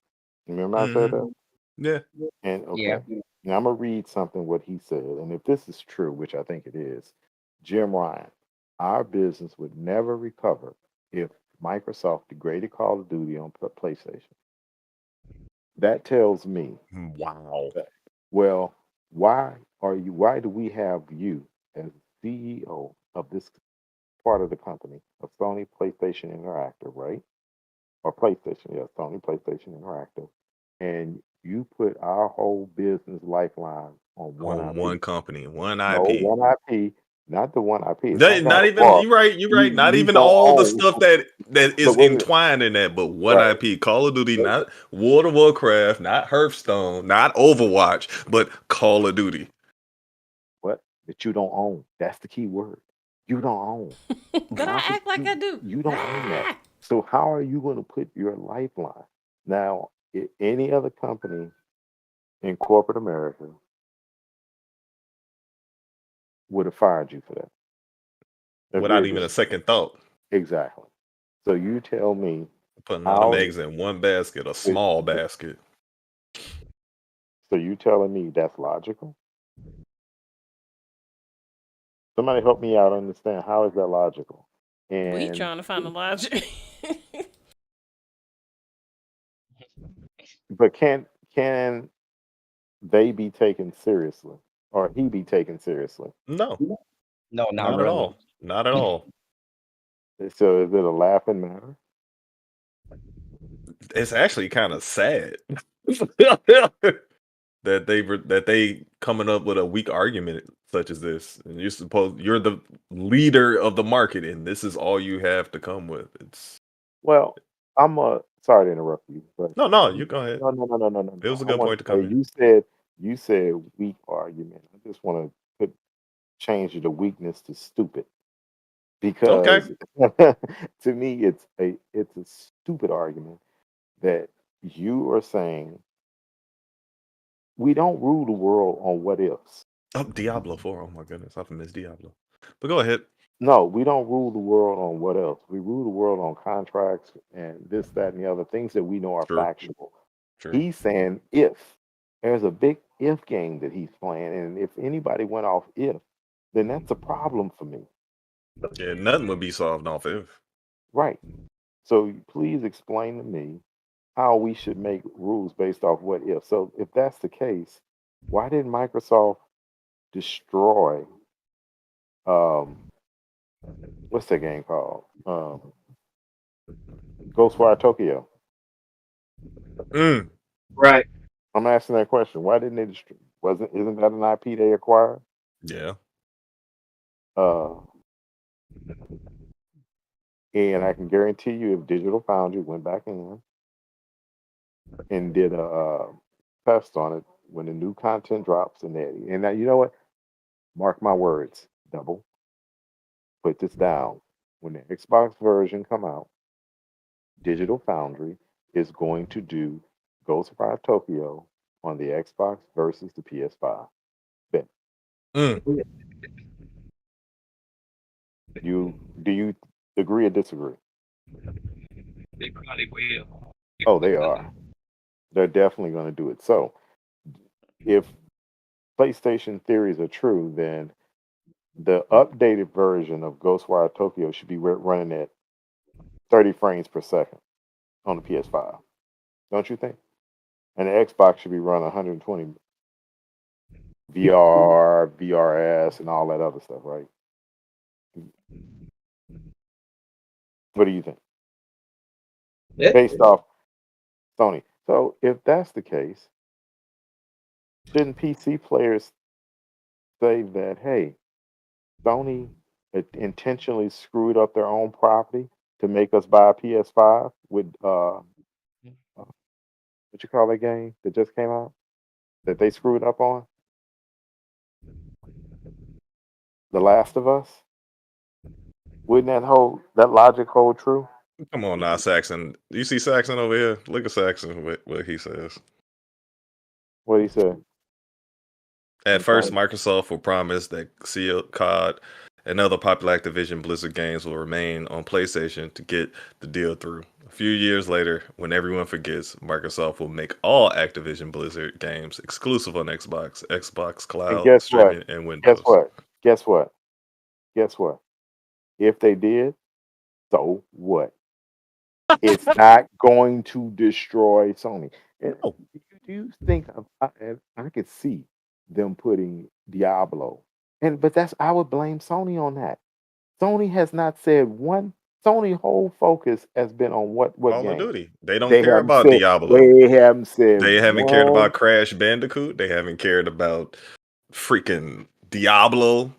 Remember I said that? Yeah. And okay, Yeah. now I'm gonna read something what he said, and if this is true, which I think it is, Jim Ryan, our business would never recover if Microsoft degraded Call of Duty on PlayStation. That tells me, Wow. well, why do we have you as CEO of this part of the company of Sony PlayStation Interactive, right? Or PlayStation, yeah, Sony PlayStation Interactive, and you put our whole business lifeline on one On IP. one company, one No, IP. one IP, not the one IP. It's Not even God of War. you're right. You're right. Not You even don't all the own. stuff that is But wait, entwined in that, but one right. IP. Call of Duty, not World of Warcraft, not Hearthstone, not Overwatch, but Call of Duty. What? That you don't own. That's the key word. You don't own. But I act like I do. You don't own that. So how are you going to put your lifeline? Now, any other company in corporate America would have fired you for that. Without even a second thought. Exactly. So you tell me, putting all them eggs in one basket, a small basket. So you telling me that's logical? Somebody help me out understand, how is that logical? And We trying to find the logic. But can they be taken seriously, or he be taken seriously? No, not at really. all. Not at all. So is it a laughing matter? It's actually kind of sad that they coming up with a weak argument such as this, and you're the leader of the market, and this is all you have to come with. It's I'm sorry to interrupt you, but no, you go ahead. No. It was a good point to come in. You said weak argument. I just want to change the weakness to stupid, because to me it's a stupid argument that you are saying we don't rule the world on what ifs. Oh, Diablo 4. Oh my goodness, I've missed Diablo. But go ahead. No, we don't rule the world on what else. We rule the world on contracts and this, that, and the other things that we know are True. factual. True. He's saying if there's a big if game that he's playing, and if anybody went off if, then that's a problem for me. Yeah, nothing would be solved off if. Right. So please explain to me how we should make rules based off what if. So if that's the case, why didn't Microsoft destroy what's that game called? Ghostwire Tokyo. Mm. Right. I'm asking that question. Why didn't they destroy? Isn't that an IP they acquired? Yeah. Uh, and I can guarantee you, if Digital Foundry went back in and did a test on it when the new content drops, and now, you know what? Mark my words, double. Put this down. When the Xbox version come out, Digital Foundry is going to do Ghostwire Tokyo on the Xbox versus the PS5. Bet. Mm. Do you agree or disagree? They probably will. Oh, they are. They're definitely going to do it. So, if PlayStation theories are true, then the updated version of Ghostwire Tokyo should be running at 30 frames per second on the PS5. Don't you think? And the Xbox should be running 120 VR, VRS, and all that other stuff, right? What do you think? Yeah. Based off Sony. So, if that's the case, shouldn't PC players say that, hey, Sony intentionally screwed up their own property to make us buy a PS5 with what you call that game that just came out that they screwed up on? The Last of Us? Wouldn't that logic hold true? Come on now, Saxon. You see Saxon over here? Look at Saxon, what he says. What he said. At first, Microsoft will promise that COD and other popular Activision Blizzard games will remain on PlayStation to get the deal through. A few years later, when everyone forgets, Microsoft will make all Activision Blizzard games exclusive on Xbox, Xbox And Cloud, guess what? streaming, and Guess Windows. what? Guess what? Guess what? If they did, so what? It's not going to destroy Sony. And Oh, do you think I could see them putting Diablo, but I would blame Sony on that. Sony has not said one. Sony whole focus has been on what Call of game? Duty. They don't They care haven't about said Diablo. they haven't said They haven't cared one. about Crash Bandicoot. They haven't cared about freaking Diablo.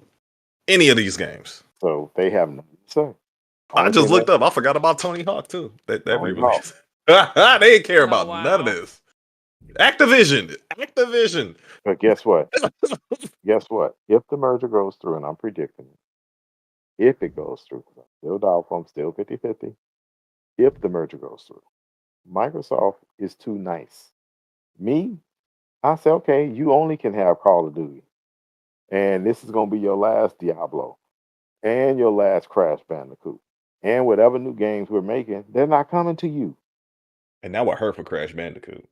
Any of these games. So they have nothing to say. I Only just thing looked that up. I forgot about Tony Hawk too. That Tony Hawk. re-release. They didn't care Oh about none of wow. this. Activision. But guess what? Guess what? If the merger goes through, and I'm predicting it, if it goes through, 'cause I'm still doubtful, I'm still 50-50. If the merger goes through, Microsoft is too nice. Me, I say, okay, you only can have Call of Duty. And this is going to be your last Diablo and your last Crash Bandicoot. And whatever new games we're making, they're not coming to you. And that would hurt for Crash Bandicoot.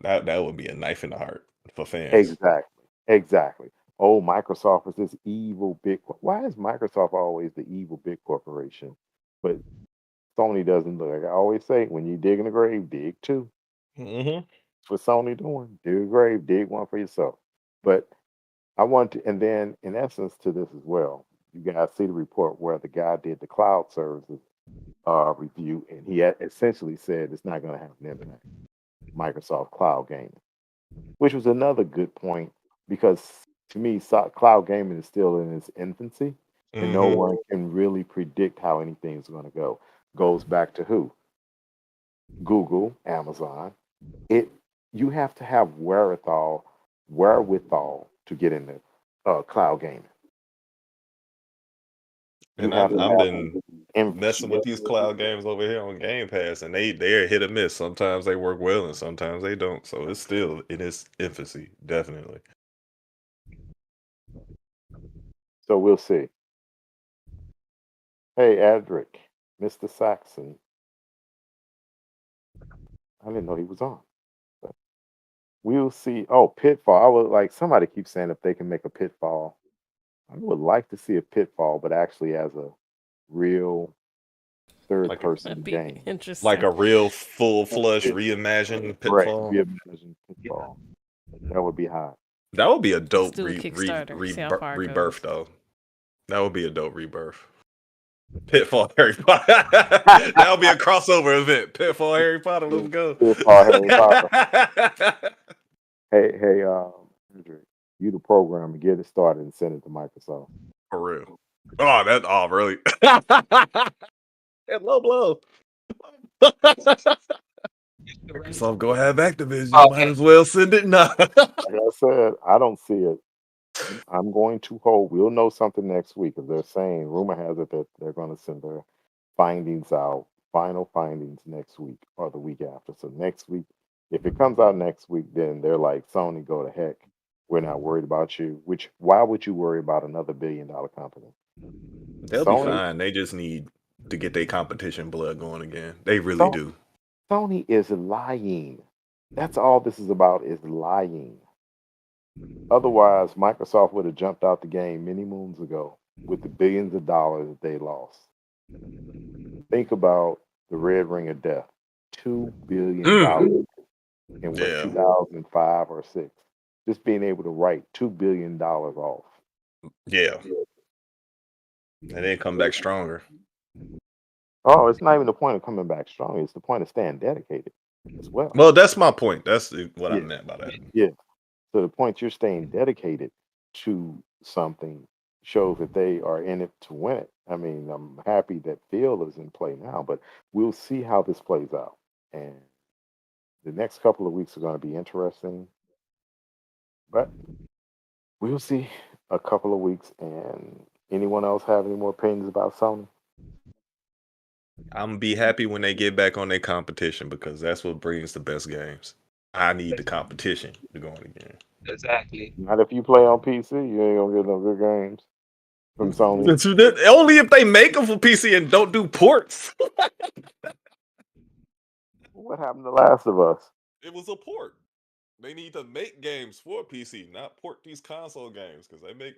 That would be a knife in the heart for fans. Exactly. Exactly. Oh, Microsoft is this evil Why is Microsoft always the evil big corporation? But Sony doesn't look. Like I always say, when you dig in the grave, dig two. Mm-hmm. That's what Sony doing. Dig a grave, dig one for yourself. But I want to, and then in essence to this as well, you guys see the report where the guy did the cloud services review, and he had essentially said it's not going to have an impact. Microsoft Cloud Gaming, which was another good point because to me, cloud gaming is still in its infancy, and no Mm-hmm. one can really predict how anything's going to go. Goes back to who? Google, Amazon. It You have to have wherewithal to get into cloud gaming. You And have to I've have been in- messing with these cloud games over here on Game Pass, and they're hit or miss. Sometimes they work well, and sometimes they don't. So it's still in its infancy, definitely. So we'll see. Hey, Adric, Mr. Saxon. I didn't know he was on. But we'll see. Oh, Pitfall. I would like somebody keeps saying if they can make a Pitfall. I would like to see a Pitfall, but actually as a real third Like person That'd be game. like interesting. a real full flush Yeah, reimagined correct. Pitfall. Reimagine Pitfall. That would be hot. That would be a Let's dope do a Kickstarter. See how far it rebirth goes. though. That would be a dope rebirth. Pitfall Harry Potter. That would be a crossover event. Pitfall Harry Potter. Let's go. Pitfall Harry Potter. Hey, Andrew, you the programmer, get it started and send it to Microsoft. For real. Oh, really? Low blow. Microsoft go have Activision. Oh, Might as well send it now. Like I said, I don't see it. I'm going to hold. We'll know something next week. If they're saying, rumor has it that they're going to send their findings out, final findings next week or the week after. So next week, if it comes out next week, then they're like, Sony, go to heck. We're not worried about you. Which why would you worry about another $1 billion company? They'll Sony- be fine. They just need to get their competition blood going again. They really do. Sony is lying. That's all this is about, is lying. Otherwise, Microsoft would have jumped out the game many moons ago with the billions of dollars that they lost. Think about the Red Ring of Death. $2 billion in what, Yeah. 2005 or 6. Just being able to write $2 billion off. Yeah. And then come back stronger. Oh, it's not even the point of coming back strong. It's the point of staying dedicated as well. Well, that's my point. That's what I Yeah. meant by that. Yeah. So the point you're staying dedicated to something shows that they are in it to win it. I mean, I'm happy that Phil is in play now, but we'll see how this plays out. And the next couple of weeks are going to be interesting. But we'll see a couple of weeks. And anyone else have any more opinions about Sony? I'm gonna be happy when they get back on their competition because that's what brings the best games. I need the competition to go on again. exactly. Not if you play on PC, you ain't gonna get no good games from Sony. Only if they make them for PC and don't do ports. What happened to Last of Us? It was a port. They need to make games for PC, not port these console games because they make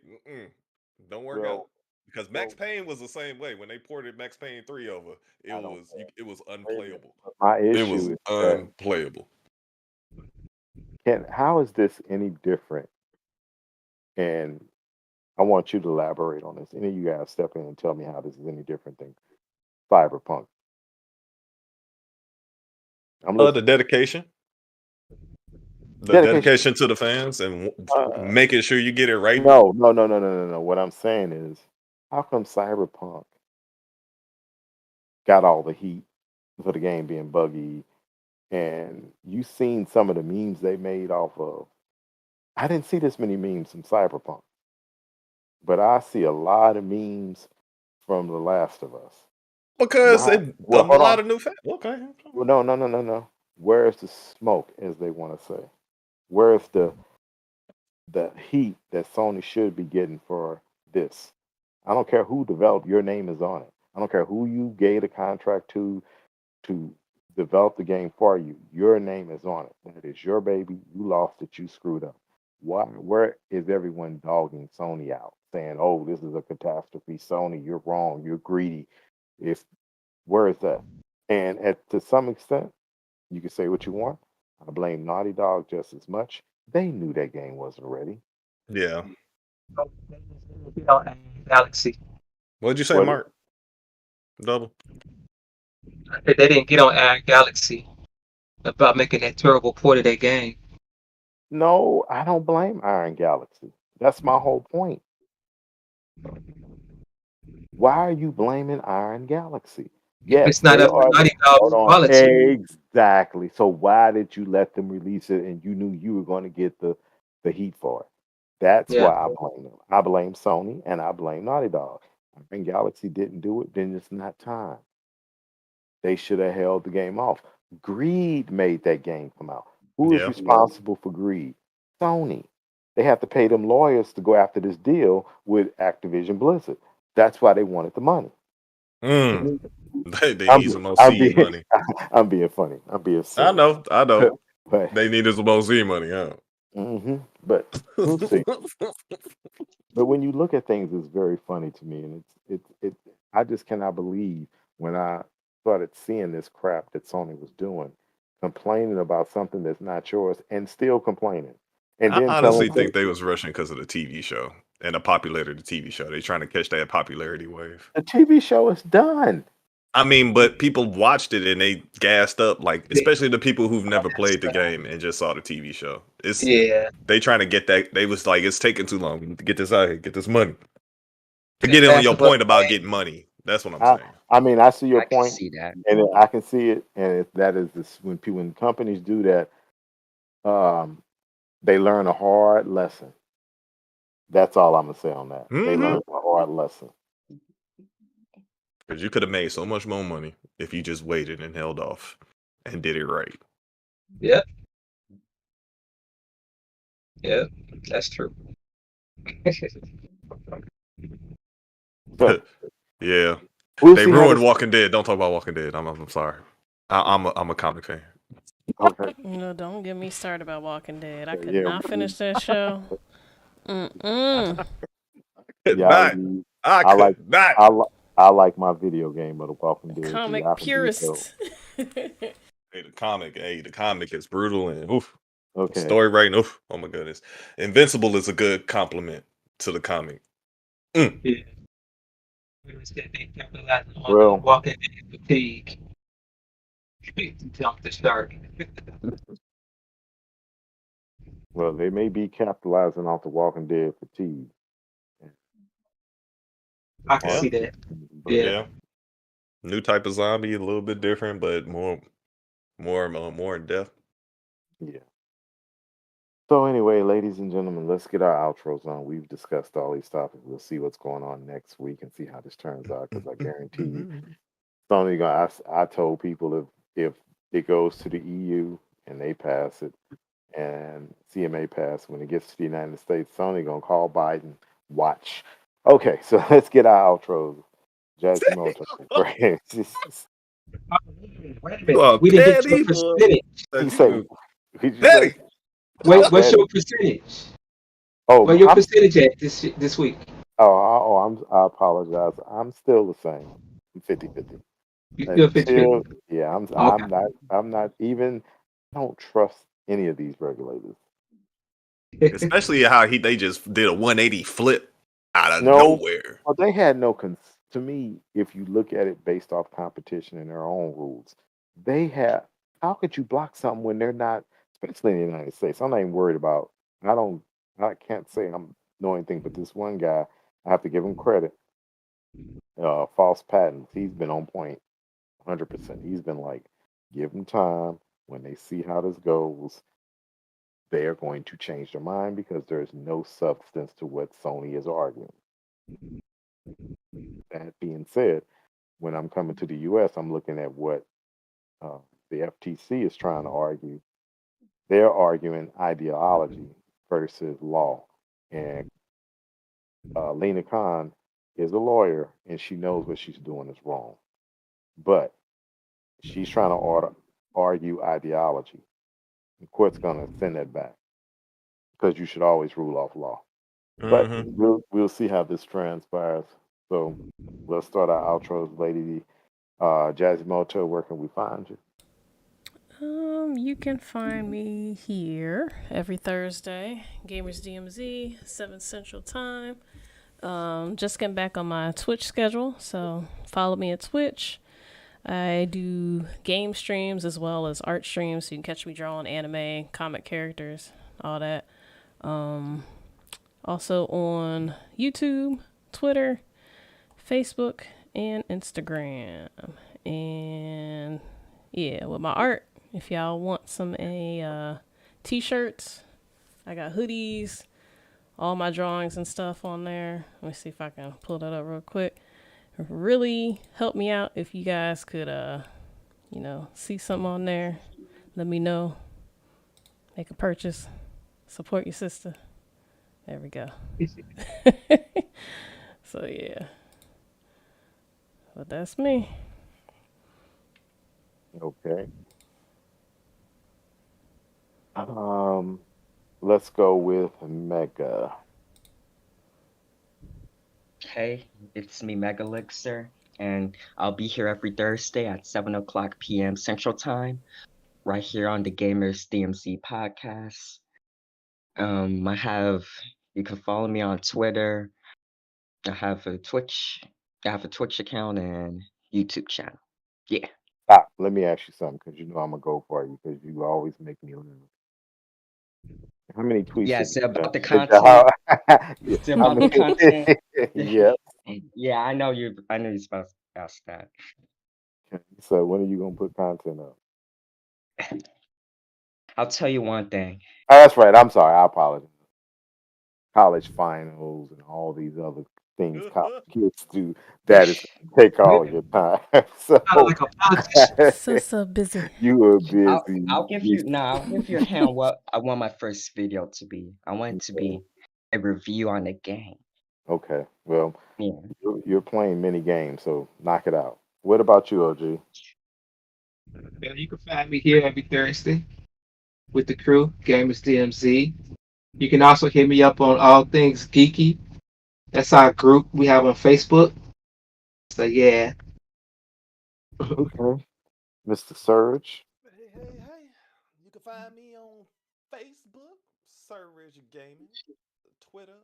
don't work out. Because Max Payne was the same way when they ported Max Payne 3 over. It was unplayable. My It issue was is that unplayable. how is this any different? And I want you to elaborate on this. Any of you guys step in and tell me how this is any different than Cyberpunk. I'm The listening. dedication. The dedication to the fans and making sure you get it right. No. What I'm saying is, how come Cyberpunk got all the heat for the game being buggy, and you've seen some of the memes they made off of? I didn't see this many memes from Cyberpunk, but I see a lot of memes from The Last of Us. Because Why- it well, a hold lot on. of new fans. Okay. Well, no. Where's the smoke, as they want to say? Where's the heat that Sony should be getting for this? I don't care who developed, your name is on it. I don't care who you gave the contract to develop the game for you. Your name is on it. That is your baby. You lost it. You screwed up. Where is everyone dogging Sony out, saying, "Oh, this is a catastrophe, Sony. You're wrong. You're greedy." Where is that? And to some extent, you can say what you want. I blame Naughty Dog just as much. They knew that game wasn't ready. Yeah. Get on Galaxy. What'd you say, What- Mark? Double. They didn't get on Iron Galaxy about making that terrible port of their game. No, I don't blame Iron Galaxy. That's my whole point. Why are you blaming Iron Galaxy? Yes, It's not they up to are- Naughty Dog's Hold on. quality. Exactly. So why did you let them release it and you knew you were going to get the heat for it? That's Yeah. why I blame them. I blame Sony and I blame Naughty Dog. Iron Galaxy didn't do it, then it's not time. They should have held the game off. Greed made that game come out. Who is Yeah. responsible for Greed? Sony. They have to pay them lawyers to go after this deal with Activision Blizzard. That's why they wanted the money. Mm. They I'm need some more I'm seed being money. I'm being funny. I'm being I silly. know, I know. But They needed some more seed money, huh? but we'll see. But when you look at things, it's very funny to me, and it. I just cannot believe when I started seeing this crap that Sony was doing, complaining about something that's not yours, and still complaining, and I then telling honestly think they was rushing because of the TV show and the popularity of the TV show. They trying to catch that popularity wave. the TV show is done. I mean, but people watched it and they gassed up, like Yeah, especially the people who've never that's played the game and just saw the TV show. It's yeah, they trying to get that. They was like, it's taking too long. We need to get this out here, get this money. To the get in on Last your of Us point about game. getting money, that's what I'm I saying. I mean, I see your I can point, see that. and I can see it, and that is this when companies do that, um, they learn a hard lesson. That's all I'm gonna say on that. They Mm-hmm. learned a hard lesson. Because you could have made so much more money if you just waited and held off and did it right. Yep, yep, that's true. So Yeah, we'll they see how ruined this. Walking Dead. Don't talk about Walking Dead. I'm sorry. I'm a comic fan. Okay, No, don't get me started about Walking Dead. I could yeah, not finish that show. Mm-mm. Could yeah. not. I I like could not. I like my video game of The Walking Dead. The Comic Japanese show. purist. Hey, the comic is brutal and oof. Okay, Story writing, oof. Oh my goodness. Invincible is a good compliment to the comic. Mm. Yeah, instead they capitalizing on the well, Walking Dead fatigue. Jump to start. they may be capitalizing off the Walking Dead fatigue, I can Yeah, see that. but Yeah. yeah. New type of zombie, a little bit different, but more in depth. yeah. So anyway, ladies and gentlemen, let's get our outros on. We've discussed all these topics. We'll see what's going on next week and see how this turns out. Because I guarantee you, Sony gonna. I told people if it goes to the EU and they pass it, and CMA pass when it gets to the United States, Sony gonna call Biden. Watch. Okay, so let's get our outros. Jasimoto, Graham. Wait a You minute. are We didn't get your petty, boy. percentage. He That say, you did you say? petty. I'm What's petty. your percentage? Oh, Where your percentage at this week? I apologize. I'm still the same. I'm 50-50. You still 50-50? Until yeah, Okay. I'm not even. I don't trust any of these regulators. Especially how they just did a 180 flip out of No, nowhere. well, they had no to me, if you look at it based off competition and their own rules, they have. How could you block something when they're not, especially in the United States? I'm not even worried about. I don't. I can't say I'm know anything, but this one guy, I have to give him credit. False patents. He's been on point, 100%. He's been like, give them time. When they see how this goes, they are going to change their mind because there is no substance to what Sony is arguing. That being said, when I'm coming to the U.S., I'm looking at what the FTC is trying to argue. They're arguing ideology versus law. And Lena Khan is a lawyer and she knows what she's doing is wrong. But she's trying to argue ideology. The court's going to send that back because you should always rule off law. But Mm-hmm. we'll see how this transpires. So let's start our outros, lady. Jasimoto, where can we find you? You can find me here every Thursday, Gamers DMZ, 7 Central Time. Just getting back on my Twitch schedule, so follow me at Twitch. I do game streams as well as art streams, so you can catch me drawing anime, comic characters, all that. Also on YouTube, Twitter, Facebook, and Instagram. And yeah, with my art, if y'all want some t-shirts, I got hoodies, all my drawings and stuff on there. Let me see if I can pull that up real quick. Really help me out if you guys could see something on there. Let me know. Make a purchase. Support your sister. There we go. So yeah, but that's me. Okay. Let's go with Mega. Hey, it's me, Megalixer, and I'll be here every Thursday at 7 o'clock p.m. Central Time, right here on the Gamers DMC podcast. You can follow me on Twitter. I have a Twitch account and YouTube channel. Yeah. Stop. Let me ask you something, because you know I'm gonna go for you, because you always make me laugh. How many tweets Yeah, have it's you about the done? content. Yeah, It's how about the many? content. Yeah. Yeah, I know you're supposed to ask that. Okay. So when are you gonna put content up? I'll tell you one thing. Oh, that's right. I'm sorry. I apologize. College finals and all these other things college kids do. That is gonna take all your time. So Kind of like a politician. So busy. you were I'll busy. I'll give you I'll give you a hint on what I want my first video to be. I want it to be a review on the game. Okay. Well, Yeah. you're playing many games, so knock it out. What about you, OG? Well, you can find me here every Thursday with the crew, Gamers DMZ. You can also hit me up on All Things Geeky. That's our group we have on Facebook. So yeah. Okay. Mr. Surge. Hey. You can find me on Facebook, Surge Gaming, Twitter,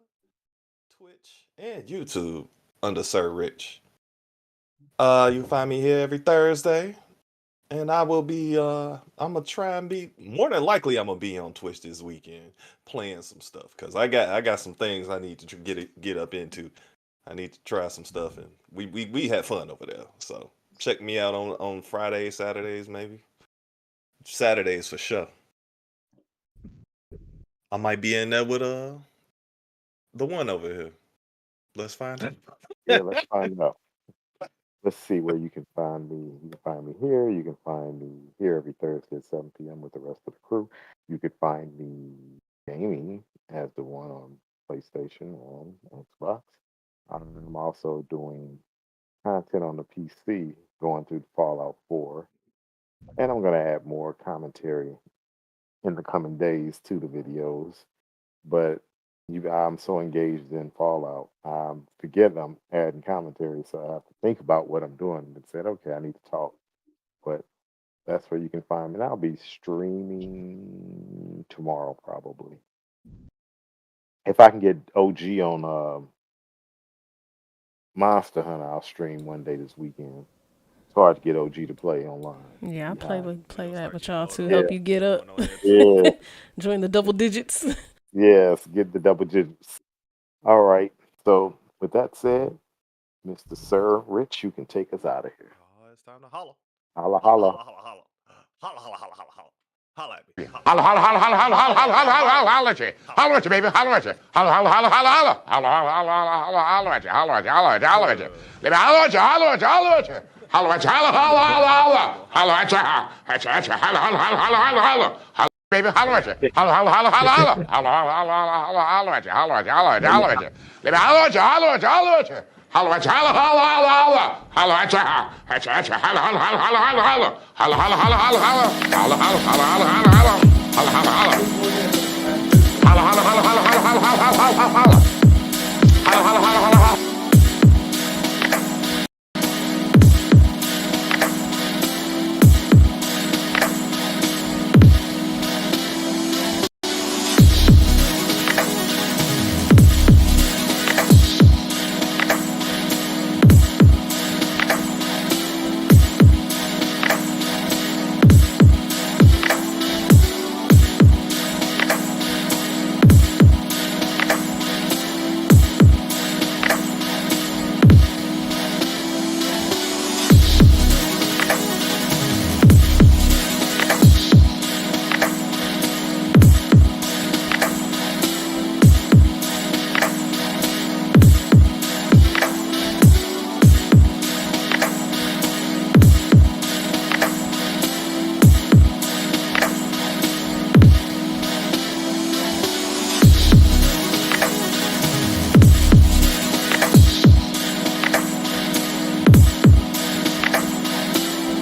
Twitch, and YouTube under Sir Rich. You can find me here every Thursday. And I will be I'm gonna try and be more than likely I'm gonna be on Twitch this weekend playing some stuff, because I got some things I need to get up into. I need to try some stuff, and we had fun over there. So check me out on Fridays, Saturdays, maybe. Saturdays for sure. I might be in there with the one over here. Let's find out. Yeah, let's find out. Let's see where you can find me. You can find me here. You can find me here every Thursday at 7 p.m. with the rest of the crew. You can find me gaming as the one on PlayStation or on Xbox. I'm also doing content on the PC, going through Fallout 4. And I'm going to add more commentary in the coming days to the videos. But I'm so engaged in Fallout, I'm forgetting I'm adding commentary, so I have to think about what I'm doing and said, okay, I need to talk. But that's where you can find me. And I'll be streaming tomorrow, probably. If I can get OG on Monster Hunter, I'll stream one day this weekend. It's hard to get OG to play online. Yeah, I play that with y'all to Yeah. help you get up. Yeah. Join the double digits. Yes, get the double digits. All right. So with that said, Mr. Sir Rich, you can take us out of here. Oh, it's time to holla. Holla, Holla, holla. holla, holla. Holla, holla, holla, holla, holla. Holla at me. Holla, holla, holla, holla, holla, holla, holla, holla, holla, holla at you. Holla at you, baby. Holla at you. Holla, holla, holla, holla, holla. Holla, holla, holla, holla, holla at you. Holla at you, holla at you, holla at you. Baby, holla at you, holla at you, holla at you. Holla at you, holla, holla, holla, holla. Holla at you, at you, holla, holla, holla, holla, holla, holla. Baby, holla at you. Holla, holla, holla, holla, holla. Holla, holla, holla, holla, holla at you. Holla at you, holla at you, holla at you. Baby, holla at you, holla at you, holla at you. Holla at you, holla, holla, holla, holla. Holla at you, at you, holla, holla, holla, holla, holla, holla. Holla, holla, holla, holla, holla. Holla, holla, holla, holla, holla, holla. Holla, holla, holla. Holla, holla, holla, holla, holla, holla, holla, holla, holla. Holla, holla, holla, holla.